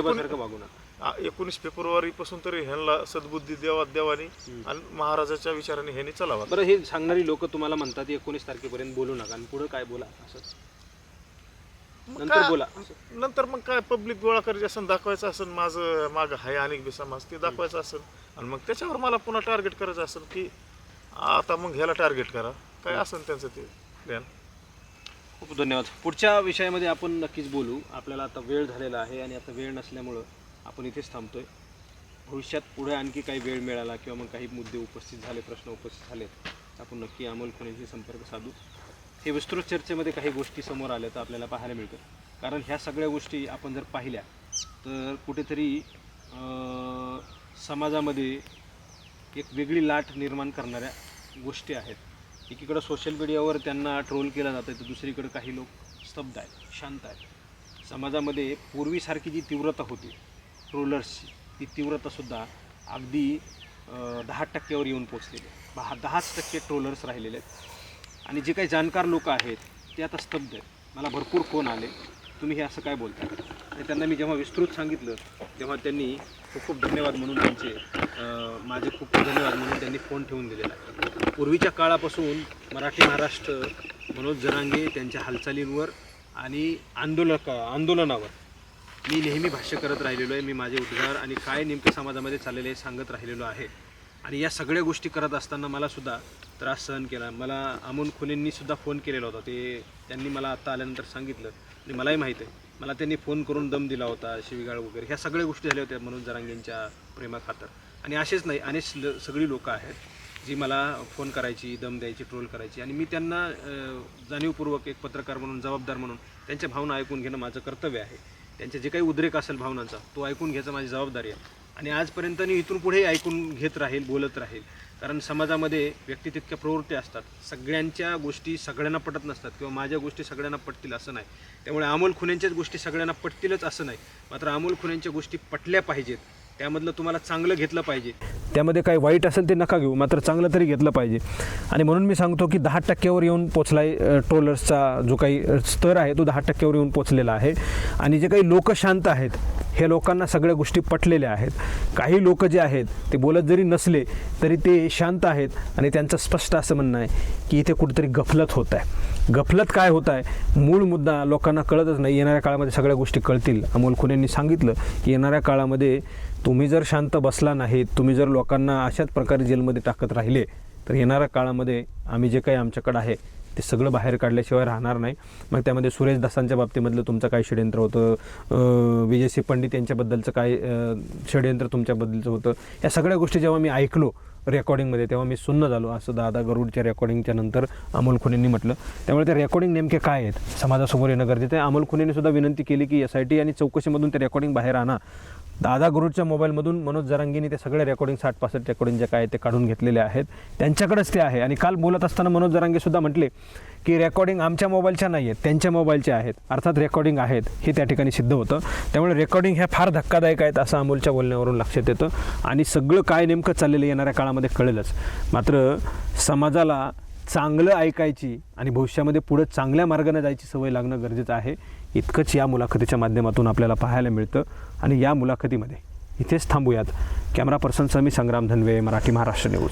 19 फेब्रुवारी पासून तरी ह्यांना सद्बुद्धी देवानी आणि महाराजाच्या विचाराने ह्यांनी चलावा. बरं, हे सांगणारी लोक तुम्हाला म्हणतात 19 तारखेपर्यंत बोलू नका आणि पुढे काय बोला असं, नंतर बोला. नंतर मग काय पब्लिक गोळा करायची असेल, दाखवायचं असेल माझं मागं हाय अनेक बी समाज, ते दाखवायचं असेल, आणि मग त्याच्यावर मला पुन्हा टार्गेट करायचं असेल की आता मग ह्याला टार्गेट करा, काय असेल त्यांचं ते प्लॅन. खूप धन्यवाद. पुढच्या विषयामध्ये आपण नक्कीच बोलू. आपल्याला आता वेळ झालेला आहे आणि आता वेळ नसल्यामुळं आपण इथेच थांबतोय. भविष्यात पुढे आणखी काही वेळ मिळाला किंवा मग काही मुद्दे उपस्थित झाले, प्रश्न उपस्थित झाले, आपण नक्की अमोल खुणेशी संपर्क साधू. हे विस्तृत चर्चेमध्ये काही गोष्टी समोर आल्या तर आपल्याला पाहायला मिळतं. कारण ह्या सगळ्या गोष्टी आपण जर पाहिल्या तर कुठेतरी समाजामध्ये एक वेगळी लाट निर्माण करणाऱ्या गोष्टी आहेत. एकीकडं सोशल मीडियावर त्यांना ट्रोल केलं जातं, तर दुसरीकडे काही लोक स्तब्ध आहेत, शांत आहेत. समाजामध्ये पूर्वीसारखी जी तीव्रता होती ट्रोलर्सची, ती तीव्रतासुद्धा अगदी 10% येऊन पोचलेले, 10% ट्रोलर्स राहिलेले आहेत आणि जे काही जाणकार लोक आहेत ते आता स्तब्ध आहेत. मला भरपूर फोन आले, तुम्ही हे असं काय बोलता, आणि त्यांना मी जेव्हा विस्तृत सांगितलं तेव्हा त्यांनी खूप खूप धन्यवाद म्हणून माझे खूप खूप धन्यवाद म्हणून त्यांनी फोन ठेवून दिलेला आहे. पूर्वीच्या काळापासून मराठी महाराष्ट्र, मनोज जरांगे त्यांच्या हालचालींवर आणि आंदोलनावर मी नेहमी भाष्य करत राहिलेलो आहे. मी माझे उद्गार आणि काय नेमकं समाजामध्ये चाललेलं आहे सांगत राहिलेलो आहे. आणि या सगळ्या गोष्टी करत असताना मला सुद्धा त्रास सहन केला. मला अमोल खुनेंनी सुद्धा फोन केलेला होता, त्यांनी मला आत्ता आल्यानंतर सांगितलं आणि मलाही माहीत आहे, मला त्यांनी फोन करून दम दिला होता, शिवीगाळ वगैरे, ह्या सगळ्या गोष्टी झाल्या होत्या मनोज जरांगेंच्या प्रेमाखातर. आणि असेच नाही, अनेक सगळी लोकं आहेत जी मला फोन करायची, दम द्यायची, ट्रोल करायची, आणि मी त्यांना जाणीवपूर्वक एक पत्रकार म्हणून, जबाबदार म्हणून त्यांच्या भावना ऐकून घेणं माझं कर्तव्य आहे. त्यांचे जे काही उद्रेक असेल भावनांचा तो ऐकून घ्यायचा माझी जबाबदारी आहे. आणि आजपर्यंत मी इथून पुढे ऐकून घेत राहील, बोलत राहील. कारण समाजामध्ये व्यक्ती तितक्या प्रवृत्ती असतात, सगळ्यांच्या गोष्टी सगळ्यांना पटत नसतात, किंवा माझ्या गोष्टी सगळ्यांना पटतील असं नाही. त्यामुळे अमोल खुनेंच्याच गोष्टी सगळ्यांना पटतीलच असं नाही, मात्र अमोल खुनेंच्या गोष्टी पटल्या पाहिजेत, त्यामधलं तुम्हाला चांगलं घेतलं पाहिजे. त्यामध्ये काही वाईट असेल ते नका घेऊ, मात्र चांगलं तरी घेतलं पाहिजे. आणि म्हणून मी सांगतो की 10% येऊन पोचला आहे. ट्रोलर्सचा जो काही स्तर आहे तो 10% येऊन पोचलेला आहे. आणि जे काही लोक शांत आहेत, हे लोकांना सगळ्या गोष्टी पटलेल्या आहेत. काही लोक जे आहेत ते बोलत जरी नसले तरी ते शांत आहेत, आणि त्यांचं स्पष्ट असं म्हणणं आहे की इथे कुठेतरी गफलत होत आहे. गफलत काय होत आहे, मूळ मुद्दा लोकांना कळतच नाही. येणाऱ्या काळामध्ये सगळ्या गोष्टी कळतील. अमोल खुनेंनी सांगितलं की येणाऱ्या काळामध्ये तुम्ही जर शांत बसला नाहीत, तुम्ही जर लोकांना अशाच प्रकारे जेलमध्ये टाकत राहिले, तर येणाऱ्या काळामध्ये आम्ही जे काही आमच्याकडं आहे ते सगळं बाहेर काढल्याशिवाय राहणार नाही. मग त्यामध्ये सुरेश दासांच्या बाबतीमधलं तुमचं काय षडयंत्र होतं, विजयसिंह पंडित यांच्याबद्दलचं काय षडयंत्र तुमच्याबद्दलचं होतं, या सगळ्या गोष्टी जेव्हा मी ऐकलो रेकॉर्डिंगमध्ये तेव्हा मी सुन्न झालो, असं दादा गरुडच्या रेकॉर्डिंगच्या नंतर अमोल खुनेंनी म्हटलं. त्यामुळे ते रेकॉर्डिंग नेमके काय आहेत समाजासमोर येणं गरजेचं आहे. अमोल खुनेंनी सुद्धा विनंती केली की SIT आणि चौकशीमधून ते रेकॉर्डिंग बाहेर आणा. दादा गरुडच्या मोबाईलमधून मनोज जरांगेंनी ते सगळे रेकॉर्डिंग 60-65 रेकॉर्डिंग जे काय ते काढून घेतलेले आहेत, त्यांच्याकडेच ते आहे. आणि काल बोलत असताना मनोज जरांगेसुद्धा म्हटले की रेकॉर्डिंग आमच्या मोबाईलच्या नाही आहेत, त्यांच्या मोबाईलच्या आहेत. अर्थात रेकॉर्डिंग आहेत हे त्या ठिकाणी सिद्ध होतं. त्यामुळे रेकॉर्डिंग ह्या फार धक्कादायक आहेत असं अमोलच्या बोलण्यावरून लक्षात येतं. आणि सगळं काय नेमकं चाललेलं येणाऱ्या काळामध्ये कळेलच. मात्र समाजाला चांगलं ऐकायची आणि भविष्यामध्ये पुढं चांगल्या मार्गाने जायची सवय लागणं गरजेचं आहे. इतकंच या मुलाखतीच्या माध्यमातून आपल्याला पाहायला मिळतं. आणि या मुलाखतीमध्ये इथेच थांबूयात. कॅमेरा पर्सन मी संग्राम धनवे, मराठी महाराष्ट्र न्यूज.